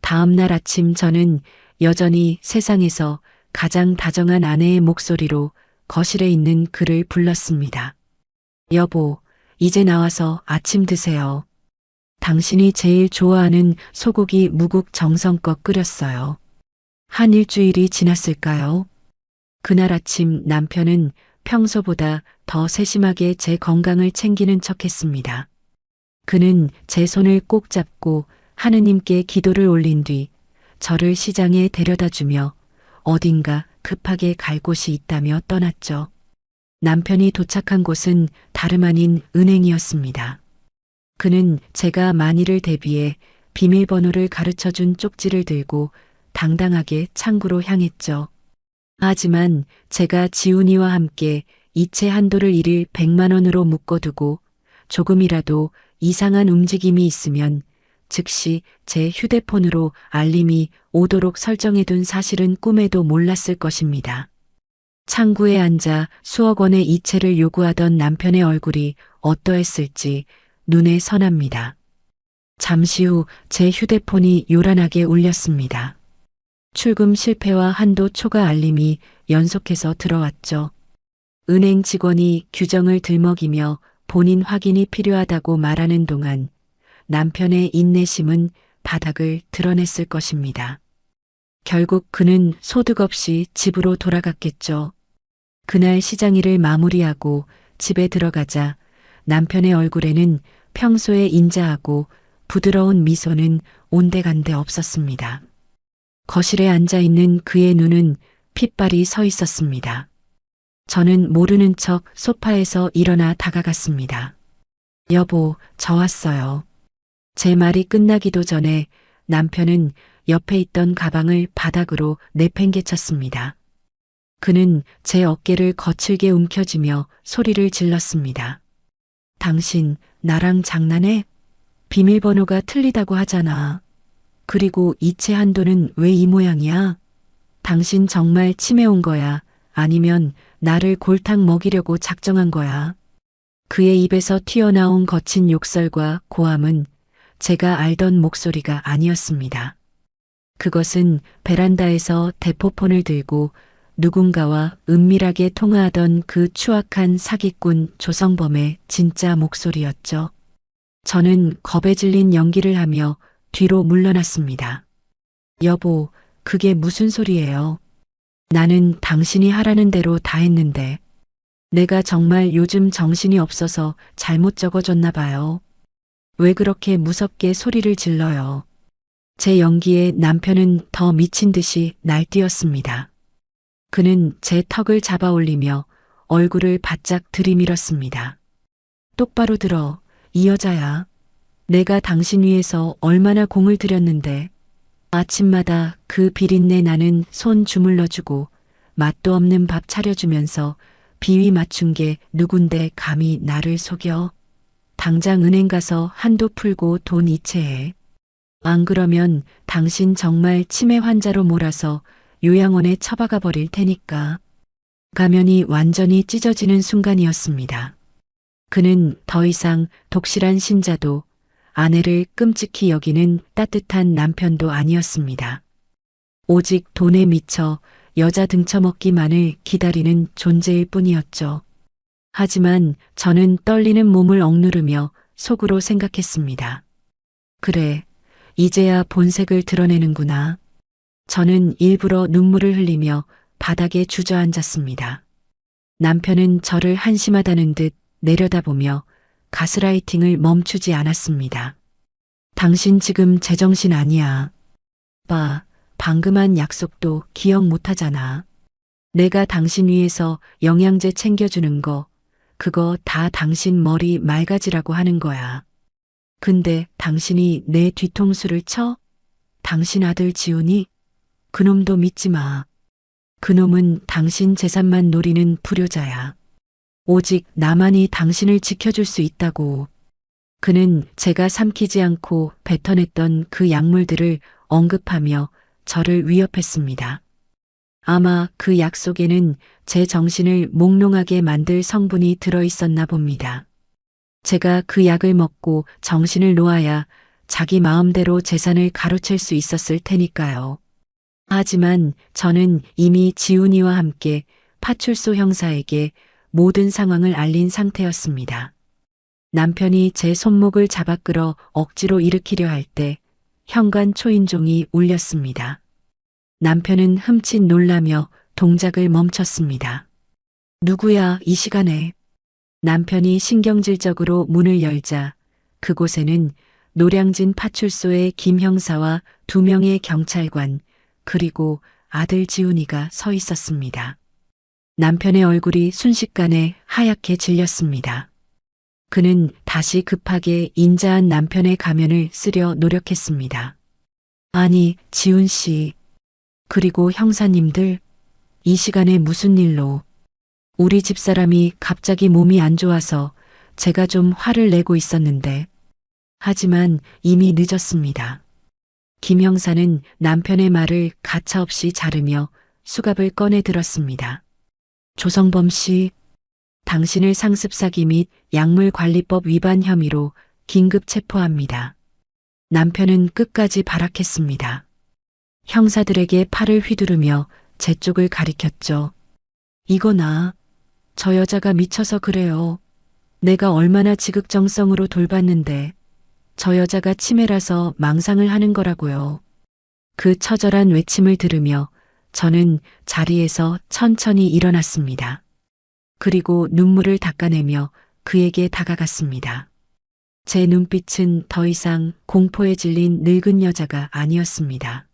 다음 날 아침 저는 여전히 세상에서 가장 다정한 아내의 목소리로 거실에 있는 그를 불렀습니다. 여보, 이제 나와서 아침 드세요. 당신이 제일 좋아하는 소고기 무국 정성껏 끓였어요. 한 일주일이 지났을까요? 그날 아침 남편은 평소보다 더 세심하게 제 건강을 챙기는 척했습니다. 그는 제 손을 꼭 잡고 하느님께 기도를 올린 뒤 저를 시장에 데려다 주며 어딘가 급하게 갈 곳이 있다며 떠났죠. 남편이 도착한 곳은 다름 아닌 은행이었습니다. 그는 제가 만일을 대비해 비밀번호를 가르쳐준 쪽지를 들고 당당하게 창구로 향했죠. 하지만 제가 지훈이와 함께 이체 한도를 일일 100만 원으로 묶어두고 조금이라도 이상한 움직임이 있으면 즉시 제 휴대폰으로 알림이 오도록 설정해둔 사실은 꿈에도 몰랐을 것입니다. 창구에 앉아 수억 원의 이체를 요구하던 남편의 얼굴이 어떠했을지 눈에 선합니다. 잠시 후 제 휴대폰이 요란하게 울렸습니다. 출금 실패와 한도 초과 알림이 연속해서 들어왔죠. 은행 직원이 규정을 들먹이며 본인 확인이 필요하다고 말하는 동안 남편의 인내심은 바닥을 드러냈을 것입니다. 결국 그는 소득 없이 집으로 돌아갔겠죠. 그날 시장 일을 마무리하고 집에 들어가자 남편의 얼굴에는 평소에 인자하고 부드러운 미소는 온데간데 없었습니다. 거실에 앉아 있는 그의 눈은 핏발이 서 있었습니다. 저는 모르는 척 소파에서 일어나 다가갔습니다. 여보, 저 왔어요. 제 말이 끝나기도 전에 남편은 옆에 있던 가방을 바닥으로 내팽개쳤습니다. 그는 제 어깨를 거칠게 움켜쥐며 소리를 질렀습니다. 당신 나랑 장난해? 비밀번호가 틀리다고 하잖아. 그리고 이체 한도는 왜 이 모양이야? 당신 정말 치매 온 거야? 아니면 나를 골탕 먹이려고 작정한 거야? 그의 입에서 튀어나온 거친 욕설과 고함은 제가 알던 목소리가 아니었습니다. 그것은 베란다에서 대포폰을 들고 누군가와 은밀하게 통화하던 그 추악한 사기꾼 조성범의 진짜 목소리였죠. 저는 겁에 질린 연기를 하며 뒤로 물러났습니다. 여보, 그게 무슨 소리예요? 나는 당신이 하라는 대로 다 했는데. 내가 정말 요즘 정신이 없어서 잘못 적어줬나 봐요. 왜 그렇게 무섭게 소리를 질러요? 제 연기에 남편은 더 미친 듯이 날뛰었습니다. 그는 제 턱을 잡아 올리며 얼굴을 바짝 들이밀었습니다. 똑바로 들어, 이 여자야. 내가 당신 위해서 얼마나 공을 들였는데. 아침마다 그 비린내 나는 손 주물러주고 맛도 없는 밥 차려주면서 비위 맞춘 게 누군데 감히 나를 속여. 당장 은행 가서 한도 풀고 돈 이체해. 안 그러면 당신 정말 치매 환자로 몰아서 요양원에 처박아 버릴 테니까. 가면이 완전히 찢어지는 순간이었습니다. 그는 더 이상 독실한 신자도 아내를 끔찍히 여기는 따뜻한 남편도 아니었습니다. 오직 돈에 미쳐 여자 등쳐먹기만을 기다리는 존재일 뿐이었죠. 하지만 저는 떨리는 몸을 억누르며 속으로 생각했습니다. 그래, 이제야 본색을 드러내는구나. 저는 일부러 눈물을 흘리며 바닥에 주저앉았습니다. 남편은 저를 한심하다는 듯 내려다보며 가스라이팅을 멈추지 않았습니다. 당신 지금 제정신 아니야. 봐, 방금 한 약속도 기억 못하잖아. 내가 당신 위해서 영양제 챙겨주는 거, 그거 다 당신 머리 맑아지라고 하는 거야. 근데 당신이 내 뒤통수를 쳐? 당신 아들 지훈이? 그놈도 믿지 마. 그놈은 당신 재산만 노리는 불효자야. 오직 나만이 당신을 지켜줄 수 있다고. 그는 제가 삼키지 않고 뱉어냈던 그 약물들을 언급하며 저를 위협했습니다. 아마 그 약속에는 제 정신을 몽롱하게 만들 성분이 들어있었나 봅니다. 제가 그 약을 먹고 정신을 놓아야 자기 마음대로 재산을 가로챌 수 있었을 테니까요. 하지만 저는 이미 지훈이와 함께 파출소 형사에게 모든 상황을 알린 상태였습니다. 남편이 제 손목을 잡아 끌어 억지로 일으키려 할 때 현관 초인종이 울렸습니다. 남편은 흠칫 놀라며 동작을 멈췄습니다. 누구야, 이 시간에? 남편이 신경질적으로 문을 열자 그곳에는 노량진 파출소의 김 형사와 2명의 경찰관, 그리고 아들 지훈이가 서 있었습니다. 남편의 얼굴이 순식간에 하얗게 질렸습니다. 그는 다시 급하게 인자한 남편의 가면을 쓰려 노력했습니다. 아니, 지훈 씨. 그리고 형사님들, 이 시간에 무슨 일로? 우리 집사람이 갑자기 몸이 안 좋아서 제가 좀 화를 내고 있었는데. 하지만 이미 늦었습니다. 김 형사는 남편의 말을 가차없이 자르며 수갑을 꺼내 들었습니다. 조성범 씨, 당신을 상습사기 및 약물관리법 위반 혐의로 긴급 체포합니다. 남편은 끝까지 발악했습니다. 형사들에게 팔을 휘두르며 제 쪽을 가리켰죠. 이거나, 저 여자가 미쳐서 그래요. 내가 얼마나 지극정성으로 돌봤는데. 저 여자가 치매라서 망상을 하는 거라고요. 그 처절한 외침을 들으며 저는 자리에서 천천히 일어났습니다. 그리고 눈물을 닦아내며 그에게 다가갔습니다. 제 눈빛은 더 이상 공포에 질린 늙은 여자가 아니었습니다.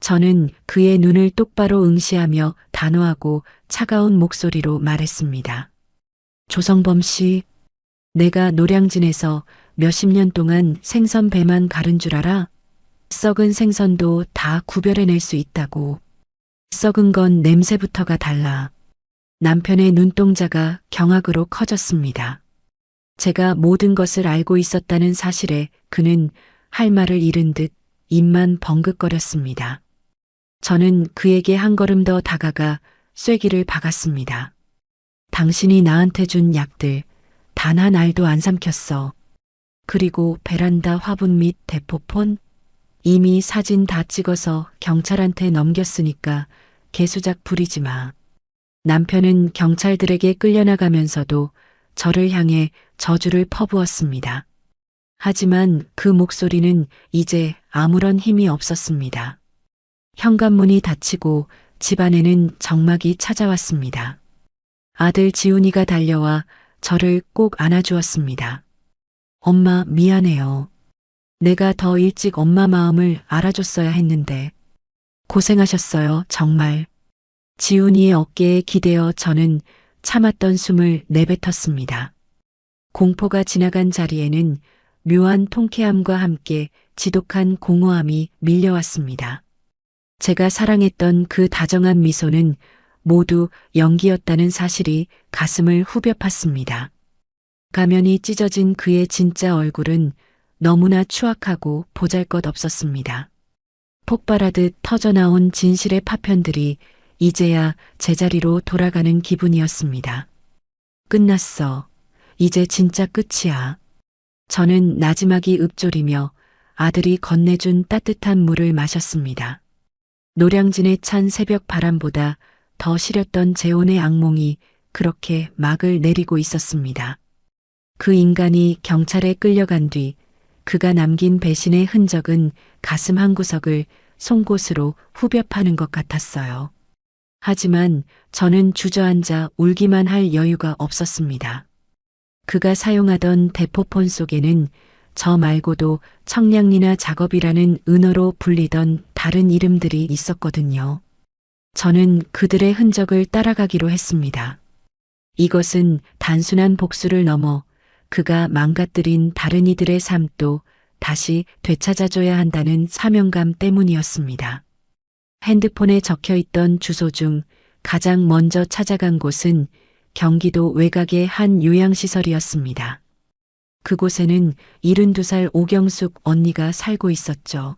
저는 그의 눈을 똑바로 응시하며 단호하고 차가운 목소리로 말했습니다. 조성범 씨, 내가 노량진에서 몇십 년 동안 생선 배만 가른 줄 알아? 썩은 생선도 다 구별해낼 수 있다고. 썩은 건 냄새부터가 달라. 남편의 눈동자가 경악으로 커졌습니다. 제가 모든 것을 알고 있었다는 사실에 그는 할 말을 잃은 듯 입만 벙긋거렸습니다. 저는 그에게 한 걸음 더 다가가 쐐기를 박았습니다. 당신이 나한테 준 약들 단 한 알도 안 삼켰어. 그리고 베란다 화분 및 대포폰 이미 사진 다 찍어서 경찰한테 넘겼으니까 개수작 부리지 마. 남편은 경찰들에게 끌려나가면서도 저를 향해 저주를 퍼부었습니다. 하지만 그 목소리는 이제 아무런 힘이 없었습니다. 현관문이 닫히고 집안에는 정막이 찾아왔습니다. 아들 지훈이가 달려와 저를 꼭 안아주었습니다. 엄마 미안해요. 내가 더 일찍 엄마 마음을 알아줬어야 했는데. 고생하셨어요, 정말. 지훈이의 어깨에 기대어 저는 참았던 숨을 내뱉었습니다. 공포가 지나간 자리에는 묘한 통쾌함과 함께 지독한 공허함이 밀려왔습니다. 제가 사랑했던 그 다정한 미소는 모두 연기였다는 사실이 가슴을 후벼 팠습니다. 가면이 찢어진 그의 진짜 얼굴은 너무나 추악하고 보잘것없었습니다. 폭발하듯 터져나온 진실의 파편들이 이제야 제자리로 돌아가는 기분이었습니다. 끝났어. 이제 진짜 끝이야. 저는 나지막이 읊조리며 아들이 건네준 따뜻한 물을 마셨습니다. 노량진의 찬 새벽 바람보다 더 시렸던 재혼의 악몽이 그렇게 막을 내리고 있었습니다. 그 인간이 경찰에 끌려간 뒤 그가 남긴 배신의 흔적은 가슴 한구석을 송곳으로 후벼 파는 것 같았어요. 하지만 저는 주저앉아 울기만 할 여유가 없었습니다. 그가 사용하던 대포폰 속에는 저 말고도 청량리나 작업이라는 은어로 불리던 다른 이름들이 있었거든요. 저는 그들의 흔적을 따라가기로 했습니다. 이것은 단순한 복수를 넘어 그가 망가뜨린 다른 이들의 삶도 다시 되찾아줘야 한다는 사명감 때문이었습니다. 핸드폰에 적혀있던 주소 중 가장 먼저 찾아간 곳은 경기도 외곽의 한 요양시설이었습니다. 그곳에는 72살 오경숙 언니가 살고 있었죠.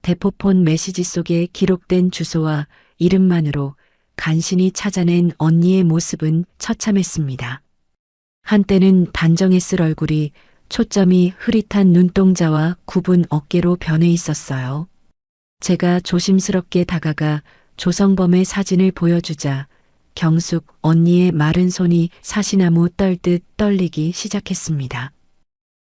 대포폰 메시지 속에 기록된 주소와 이름만으로 간신히 찾아낸 언니의 모습은 처참했습니다. 한때는 단정했을 얼굴이 초점이 흐릿한 눈동자와 굽은 어깨로 변해 있었어요. 제가 조심스럽게 다가가 조성범의 사진을 보여주자 경숙 언니의 마른 손이 사시나무 떨듯 떨리기 시작했습니다.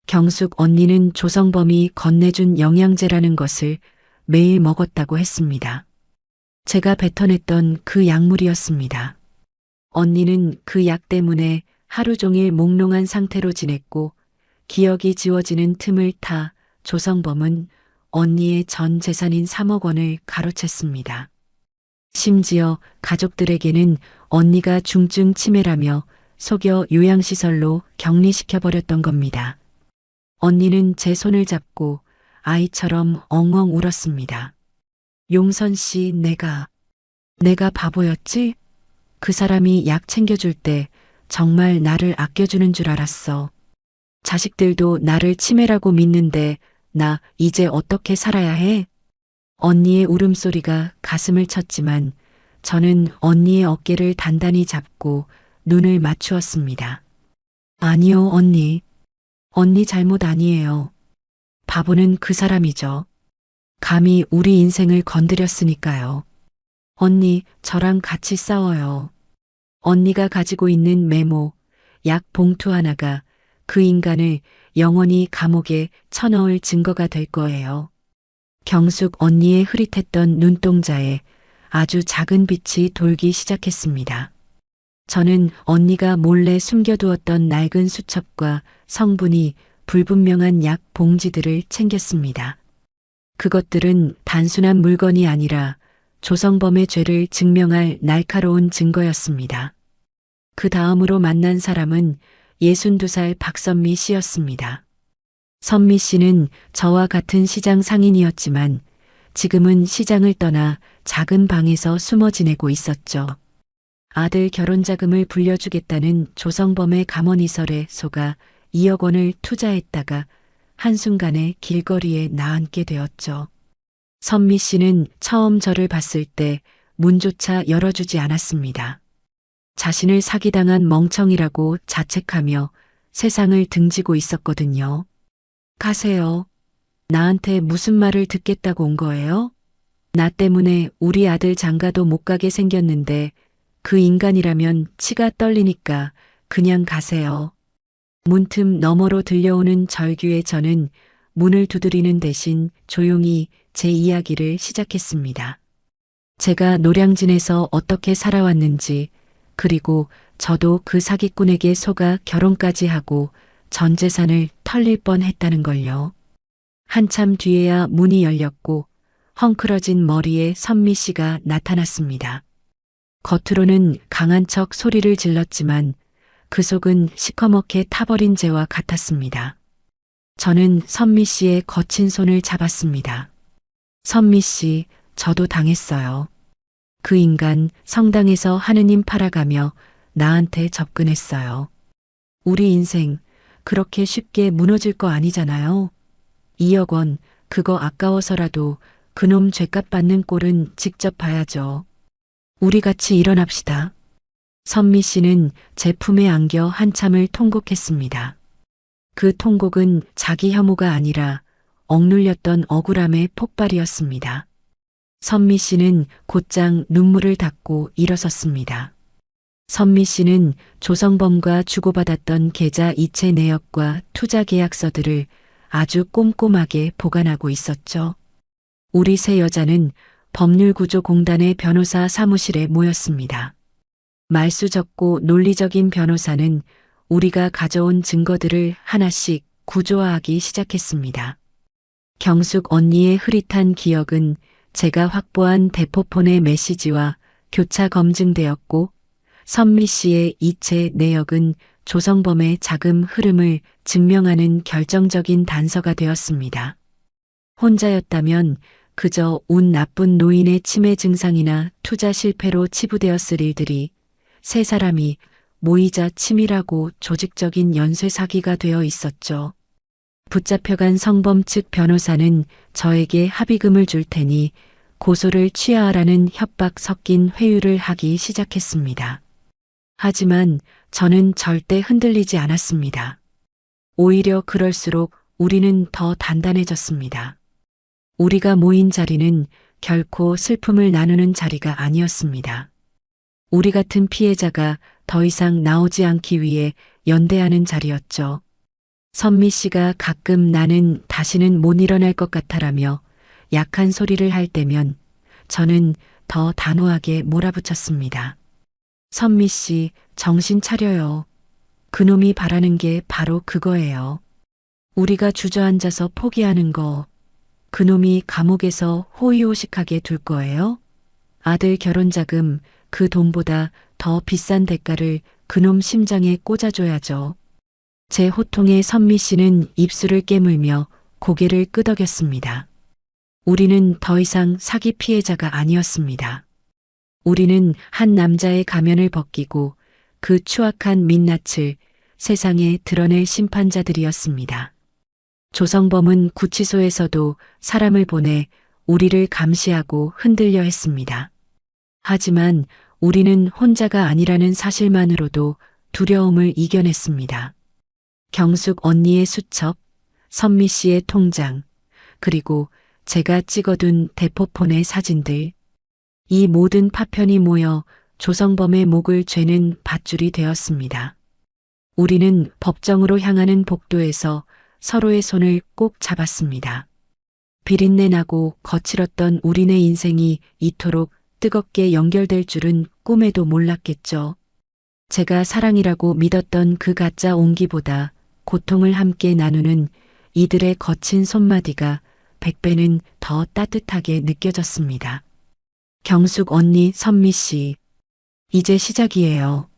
경숙 언니는 조성범이 건네준 영양제라는 것을 매일 먹었다고 했습니다. 제가 뱉어냈던 그 약물이었습니다. 언니는 그 약 때문에 하루 종일 몽롱한 상태로 지냈고 기억이 지워지는 틈을 타 조성범은 언니의 전 재산인 3억 원을 가로챘습니다. 심지어 가족들에게는 언니가 중증 치매라며 속여 요양시설로 격리시켜버렸던 겁니다. 언니는 제 손을 잡고 아이처럼 엉엉 울었습니다. 용선 씨, 내가 바보였지? 그 사람이 약 챙겨줄 때 정말 나를 아껴주는 줄 알았어. 자식들도 나를 치매라고 믿는데 나 이제 어떻게 살아야 해? 언니의 울음소리가 가슴을 쳤지만 저는 언니의 어깨를 단단히 잡고 눈을 맞추었습니다. 아니요, 언니. 언니 잘못 아니에요. 바보는 그 사람이죠. 감히 우리 인생을 건드렸으니까요. 언니, 저랑 같이 싸워요. 언니가 가지고 있는 메모, 약 봉투 하나가 그 인간을 영원히 감옥에 쳐넣을 증거가 될 거예요. 경숙 언니의 흐릿했던 눈동자에 아주 작은 빛이 돌기 시작했습니다. 저는 언니가 몰래 숨겨두었던 낡은 수첩과 성분이 불분명한 약 봉지들을 챙겼습니다. 그것들은 단순한 물건이 아니라 조성범의 죄를 증명할 날카로운 증거였습니다. 그 다음으로 만난 사람은 62살 박선미 씨였습니다. 선미 씨는 저와 같은 시장 상인이었지만 지금은 시장을 떠나 작은 방에서 숨어 지내고 있었죠. 아들 결혼 자금을 불려주겠다는 조성범의 감언이설에 속아 2억 원을 투자했다가 한순간에 길거리에 나앉게 되었죠. 선미 씨는 처음 저를 봤을 때 문조차 열어주지 않았습니다. 자신을 사기당한 멍청이라고 자책하며 세상을 등지고 있었거든요. 가세요. 나한테 무슨 말을 듣겠다고 온 거예요? 나 때문에 우리 아들 장가도 못 가게 생겼는데 그 인간이라면 치가 떨리니까 그냥 가세요. 문틈 너머로 들려오는 절규에 저는 문을 두드리는 대신 조용히 제 이야기를 시작했습니다. 제가 노량진에서 어떻게 살아왔는지, 그리고 저도 그 사기꾼에게 속아 결혼까지 하고 전 재산을 털릴 뻔했다는 걸요. 한참 뒤에야 문이 열렸고 헝클어진 머리에 선미 씨가 나타났습니다. 겉으로는 강한 척 소리를 질렀지만 그 속은 시커멓게 타버린 재와 같았습니다. 저는 선미 씨의 거친 손을 잡았습니다. 선미 씨, 저도 당했어요. 그 인간 성당에서 하느님 팔아가며 나한테 접근했어요. 우리 인생 그렇게 쉽게 무너질 거 아니잖아요. 2억 원, 그거 아까워서라도 그놈 죗값 받는 꼴은 직접 봐야죠. 우리 같이 일어납시다. 선미 씨는 제 품에 안겨 한참을 통곡했습니다. 그 통곡은 자기 혐오가 아니라 억눌렸던 억울함의 폭발이었습니다. 선미 씨는 곧장 눈물을 닦고 일어섰습니다. 선미 씨는 조성범과 주고받았던 계좌 이체 내역과 투자 계약서들을 아주 꼼꼼하게 보관하고 있었죠. 우리 세 여자는 법률구조공단의 변호사 사무실에 모였습니다. 말수 적고 논리적인 변호사는 우리가 가져온 증거들을 하나씩 구조화하기 시작했습니다. 경숙 언니의 흐릿한 기억은 제가 확보한 대포폰의 메시지와 교차 검증되었고, 선미 씨의 이체 내역은 조성범의 자금 흐름을 증명하는 결정적인 단서가 되었습니다. 혼자였다면 그저 운 나쁜 노인의 치매 증상이나 투자 실패로 치부되었을 일들이 세 사람이 모이자 치밀하고 조직적인 연쇄 사기가 되어 있었죠. 붙잡혀간 성범 측 변호사는 저에게 합의금을 줄 테니 고소를 취하하라는 협박 섞인 회유를 하기 시작했습니다. 하지만 저는 절대 흔들리지 않았습니다. 오히려 그럴수록 우리는 더 단단해졌습니다. 우리가 모인 자리는 결코 슬픔을 나누는 자리가 아니었습니다. 우리 같은 피해자가 더 이상 나오지 않기 위해 연대하는 자리였죠. 선미 씨가 가끔 나는 다시는 못 일어날 것 같아라며 약한 소리를 할 때면 저는 더 단호하게 몰아붙였습니다. 선미 씨, 정신 차려요. 그놈이 바라는 게 바로 그거예요. 우리가 주저앉아서 포기하는 거, 그놈이 감옥에서 호의호식하게 둘 거예요? 아들 결혼 자금, 그 돈보다 더 비싼 대가를 그놈 심장에 꽂아줘야죠. 제 호통에 선미 씨는 입술을 깨물며 고개를 끄덕였습니다. 우리는 더 이상 사기 피해자가 아니었습니다. 우리는 한 남자의 가면을 벗기고 그 추악한 민낯을 세상에 드러낼 심판자들이었습니다. 조성범은 구치소에서도 사람을 보내 우리를 감시하고 흔들려 했습니다. 하지만 우리는 혼자가 아니라는 사실만으로도 두려움을 이겨냈습니다. 경숙 언니의 수첩, 선미 씨의 통장, 그리고 제가 찍어둔 대포폰의 사진들. 이 모든 파편이 모여 조성범의 목을 죄는 밧줄이 되었습니다. 우리는 법정으로 향하는 복도에서 서로의 손을 꼭 잡았습니다. 비린내 나고 거칠었던 우리네 인생이 이토록 뜨겁게 연결될 줄은 꿈에도 몰랐겠죠. 제가 사랑이라고 믿었던 그 가짜 온기보다 고통을 함께 나누는 이들의 거친 손마디가 100배는 더 따뜻하게 느껴졌습니다. 경숙 언니, 선미 씨. 이제 시작이에요.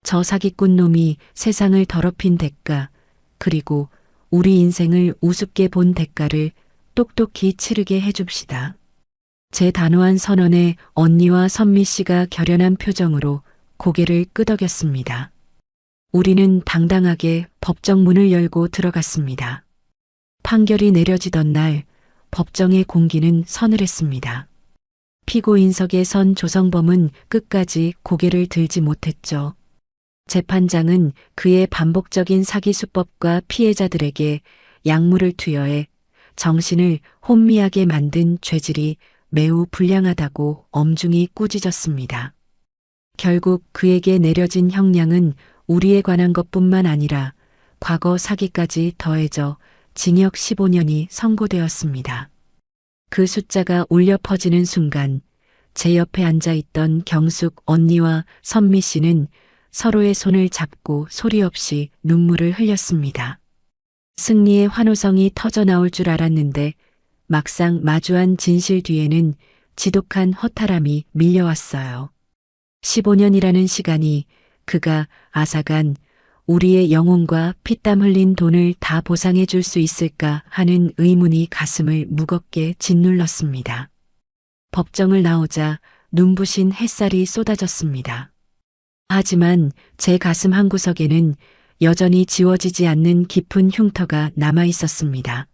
저 사기꾼 놈이 세상을 더럽힌 대가, 그리고 우리 인생을 우습게 본 대가를 똑똑히 치르게 해줍시다. 제 단호한 선언에 언니와 선미 씨가 결연한 표정으로 고개를 끄덕였습니다. 우리는 당당하게 법정 문을 열고 들어갔습니다. 판결이 내려지던 날 법정의 공기는 서늘했습니다. 피고인석에 선 조성범은 끝까지 고개를 들지 못했죠. 재판장은 그의 반복적인 사기 수법과 피해자들에게 약물을 투여해 정신을 혼미하게 만든 죄질이 매우 불량하다고 엄중히 꾸짖었습니다. 결국 그에게 내려진 형량은 우리에 관한 것뿐만 아니라 과거 사기까지 더해져 징역 15년이 선고되었습니다. 그 숫자가 울려 퍼지는 순간 제 옆에 앉아 있던 경숙 언니와 선미 씨는 서로의 손을 잡고 소리 없이 눈물을 흘렸습니다. 승리의 환호성이 터져 나올 줄 알았는데 막상 마주한 진실 뒤에는 지독한 허탈함이 밀려왔어요. 15년이라는 시간이 그가 앗아간 우리의 영혼과 피땀 흘린 돈을 다 보상해 줄 수 있을까 하는 의문이 가슴을 무겁게 짓눌렀습니다. 법정을 나오자 눈부신 햇살이 쏟아졌습니다. 하지만 제 가슴 한구석에는 여전히 지워지지 않는 깊은 흉터가 남아 있었습니다.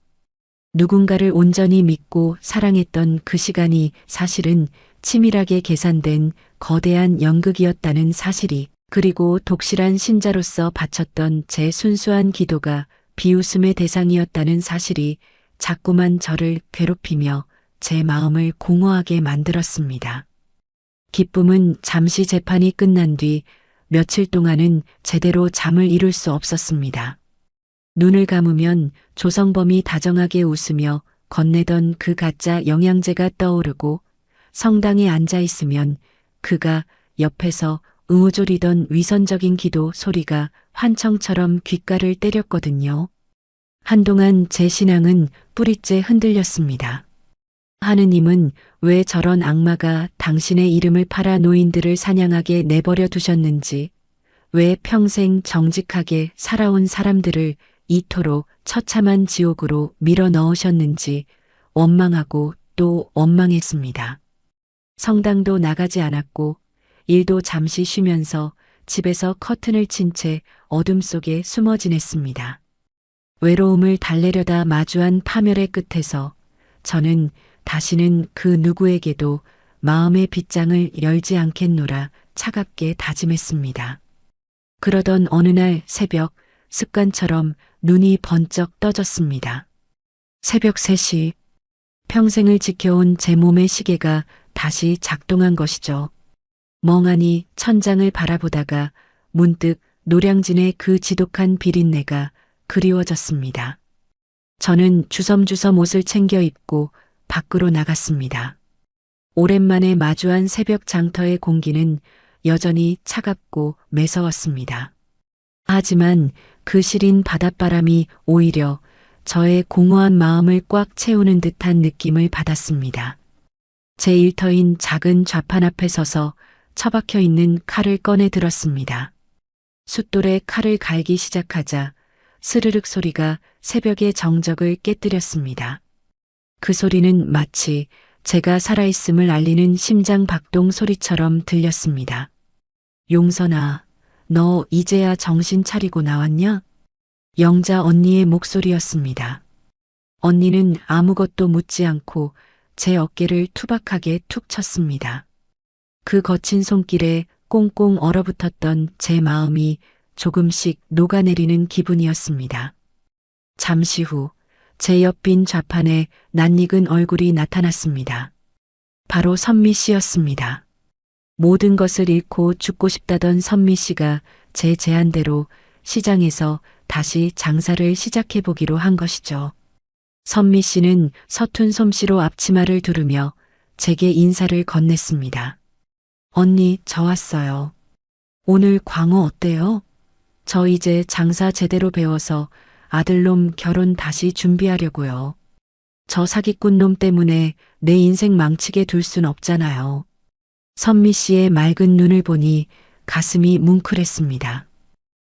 누군가를 온전히 믿고 사랑했던 그 시간이 사실은 치밀하게 계산된 거대한 연극이었다는 사실이, 그리고 독실한 신자로서 바쳤던 제 순수한 기도가 비웃음의 대상이었다는 사실이 자꾸만 저를 괴롭히며 제 마음을 공허하게 만들었습니다. 기쁨은 잠시 재판이 끝난 뒤 며칠 동안은 제대로 잠을 이룰 수 없었습니다. 눈을 감으면 조성범이 다정하게 웃으며 건네던 그 가짜 영양제가 떠오르고 성당에 앉아 있으면 그가 옆에서 응우조리던 위선적인 기도 소리가 환청처럼 귓가를 때렸거든요. 한동안 제 신앙은 뿌리째 흔들렸습니다. 하느님은 왜 저런 악마가 당신의 이름을 팔아 노인들을 사냥하게 내버려 두셨는지, 왜 평생 정직하게 살아온 사람들을 이토록 처참한 지옥으로 밀어 넣으셨는지 원망하고 또 원망했습니다. 성당도 나가지 않았고 일도 잠시 쉬면서 집에서 커튼을 친 채 어둠 속에 숨어 지냈습니다. 외로움을 달래려다 마주한 파멸의 끝에서 저는 다시는 그 누구에게도 마음의 빗장을 열지 않겠노라 차갑게 다짐했습니다. 그러던 어느 날 새벽 습관처럼 눈이 번쩍 떠졌습니다. 새벽 3시, 평생을 지켜온 제 몸의 시계가 다시 작동한 것이죠. 멍하니 천장을 바라보다가 문득 노량진의 그 지독한 비린내가 그리워졌습니다. 저는 주섬주섬 옷을 챙겨 입고 밖으로 나갔습니다. 오랜만에 마주한 새벽 장터의 공기는 여전히 차갑고 매서웠습니다. 하지만 그 시린 바닷바람이 오히려 저의 공허한 마음을 꽉 채우는 듯한 느낌을 받았습니다. 제 일터인 작은 좌판 앞에 서서 처박혀 있는 칼을 꺼내 들었습니다. 숫돌에 칼을 갈기 시작하자 스르륵 소리가 새벽의 정적을 깨뜨렸습니다. 그 소리는 마치 제가 살아있음을 알리는 심장 박동 소리처럼 들렸습니다. 용선아, 너 이제야 정신 차리고 나왔냐? 영자 언니의 목소리였습니다. 언니는 아무것도 묻지 않고 제 어깨를 투박하게 툭 쳤습니다. 그 거친 손길에 꽁꽁 얼어붙었던 제 마음이 조금씩 녹아내리는 기분이었습니다. 잠시 후 제 옆 빈 좌판에 낯익은 얼굴이 나타났습니다. 바로 선미 씨였습니다. 모든 것을 잃고 죽고 싶다던 선미 씨가 제 제안대로 시장에서 다시 장사를 시작해보기로 한 것이죠. 선미 씨는 서툰 솜씨로 앞치마를 두르며 제게 인사를 건넸습니다. 언니, 저 왔어요. 오늘 광어 어때요? 저 이제 장사 제대로 배워서 아들놈 결혼 다시 준비하려고요. 저 사기꾼 놈 때문에 내 인생 망치게 둘 순 없잖아요. 선미 씨의 맑은 눈을 보니 가슴이 뭉클했습니다.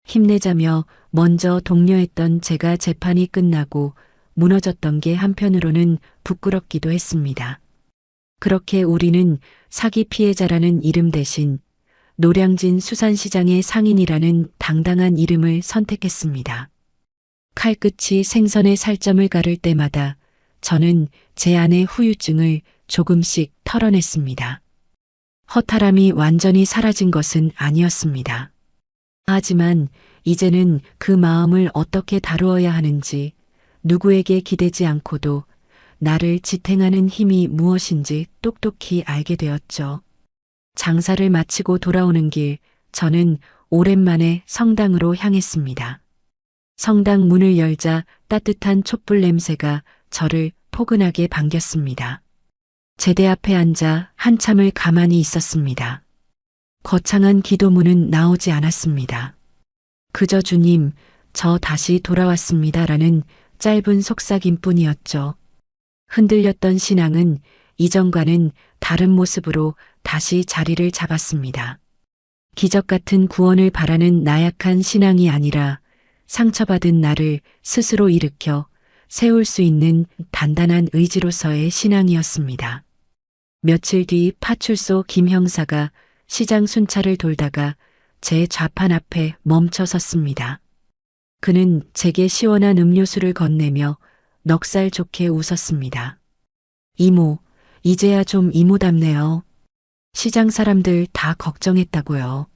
힘내자며 먼저 독려했던 제가 재판이 끝나고 무너졌던 게 한편으로는 부끄럽기도 했습니다. 그렇게 우리는 사기 피해자라는 이름 대신 노량진 수산시장의 상인이라는 당당한 이름을 선택했습니다. 칼끝이 생선의 살점을 가를 때마다 저는 제 안의 후유증을 조금씩 털어냈습니다. 허탈함이 완전히 사라진 것은 아니었습니다. 하지만 이제는 그 마음을 어떻게 다루어야 하는지, 누구에게 기대지 않고도 나를 지탱하는 힘이 무엇인지 똑똑히 알게 되었죠. 장사를 마치고 돌아오는 길, 저는 오랜만에 성당으로 향했습니다. 성당 문을 열자 따뜻한 촛불 냄새가 저를 포근하게 반겼습니다. 제대 앞에 앉아 한참을 가만히 있었습니다. 거창한 기도문은 나오지 않았습니다. 그저 주님, 저 다시 돌아왔습니다라는 짧은 속삭임뿐이었죠. 흔들렸던 신앙은 이전과는 다른 모습으로 다시 자리를 잡았습니다. 기적 같은 구원을 바라는 나약한 신앙이 아니라 상처받은 나를 스스로 일으켜 세울 수 있는 단단한 의지로서의 신앙이었습니다. 며칠 뒤 파출소 김 형사가 시장 순찰을 돌다가 제 좌판 앞에 멈춰 섰습니다. 그는 제게 시원한 음료수를 건네며 넉살 좋게 웃었습니다. 이모, 이제야 좀 이모답네요. 시장 사람들 다 걱정했다고요.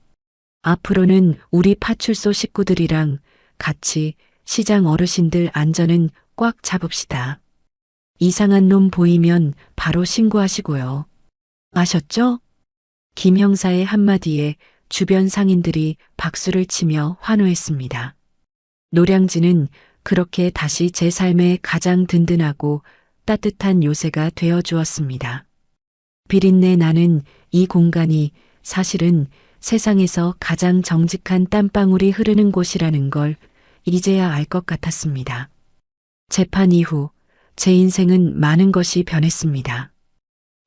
앞으로는 우리 파출소 식구들이랑 같이 시장 어르신들 안전은 꽉 잡읍시다. 이상한 놈 보이면 바로 신고하시고요. 아셨죠? 김 형사의 한마디에 주변 상인들이 박수를 치며 환호했습니다. 노량진은 그렇게 다시 제 삶의 가장 든든하고 따뜻한 요새가 되어 주었습니다. 비린내 나는 이 공간이 사실은 세상에서 가장 정직한 땀방울이 흐르는 곳이라는 걸 이제야 알 것 같았습니다. 재판 이후 제 인생은 많은 것이 변했습니다.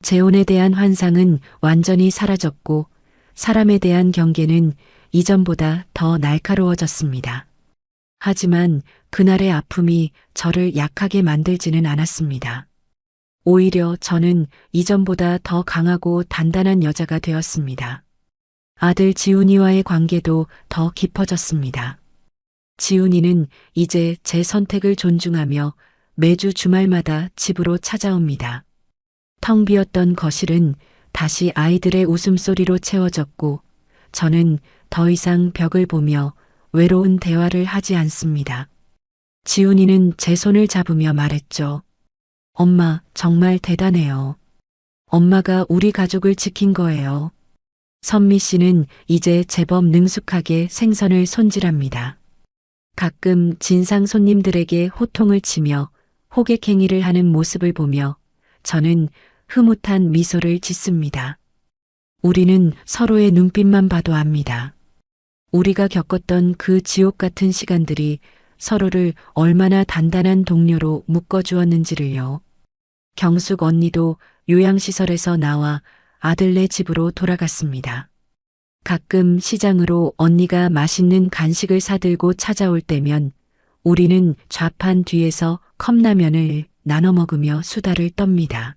재혼에 대한 환상은 완전히 사라졌고 사람에 대한 경계는 이전보다 더 날카로워졌습니다. 하지만 그날의 아픔이 저를 약하게 만들지는 않았습니다. 오히려 저는 이전보다 더 강하고 단단한 여자가 되었습니다. 아들 지훈이와의 관계도 더 깊어졌습니다. 지훈이는 이제 제 선택을 존중하며 매주 주말마다 집으로 찾아옵니다. 텅 비었던 거실은 다시 아이들의 웃음소리로 채워졌고 저는 더 이상 벽을 보며 외로운 대화를 하지 않습니다. 지훈이는 제 손을 잡으며 말했죠. 엄마, 정말 대단해요. 엄마가 우리 가족을 지킨 거예요. 선미 씨는 이제 제법 능숙하게 생선을 손질합니다. 가끔 진상 손님들에게 호통을 치며 호객행위를 하는 모습을 보며 저는 흐뭇한 미소를 짓습니다. 우리는 서로의 눈빛만 봐도 압니다. 우리가 겪었던 그 지옥 같은 시간들이 서로를 얼마나 단단한 동료로 묶어주었는지를요. 경숙 언니도 요양시설에서 나와 아들네 집으로 돌아갔습니다. 가끔 시장으로 언니가 맛있는 간식을 사들고 찾아올 때면 우리는 좌판 뒤에서 컵라면을 나눠 먹으며 수다를 떱니다.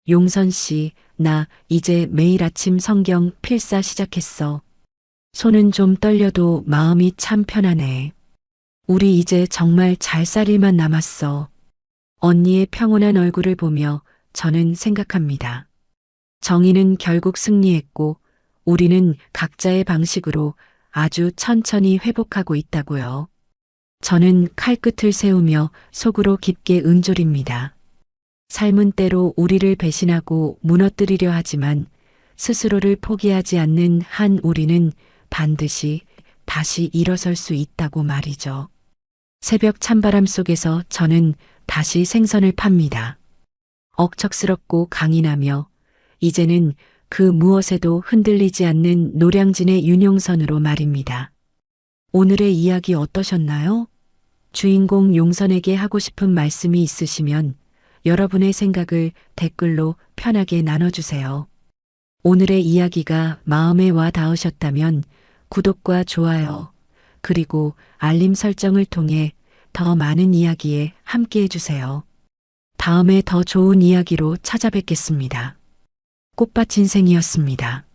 용선 씨, 나 이제 매일 아침 성경 필사 시작했어. 손은 좀 떨려도 마음이 참 편하네. 우리 이제 정말 잘 살 일만 남았어. 언니의 평온한 얼굴을 보며 저는 생각합니다. 정의는 결국 승리했고 우리는 각자의 방식으로 아주 천천히 회복하고 있다고요. 저는 칼끝을 세우며 속으로 깊게 은졸입니다. 삶은 때로 우리를 배신하고 무너뜨리려 하지만 스스로를 포기하지 않는 한 우리는 반드시 다시 일어설 수 있다고 말이죠. 새벽 찬바람 속에서 저는 다시 생선을 팝니다. 억척스럽고 강인하며 이제는 그 무엇에도 흔들리지 않는 노량진의 윤용선으로 말입니다. 오늘의 이야기 어떠셨나요? 주인공 용선에게 하고 싶은 말씀이 있으시면 여러분의 생각을 댓글로 편하게 나눠주세요. 오늘의 이야기가 마음에 와 닿으셨다면 구독과 좋아요, 그리고 알림 설정을 통해 더 많은 이야기에 함께 해주세요. 다음에 더 좋은 이야기로 찾아뵙겠습니다. 꽃밭 인생이었습니다.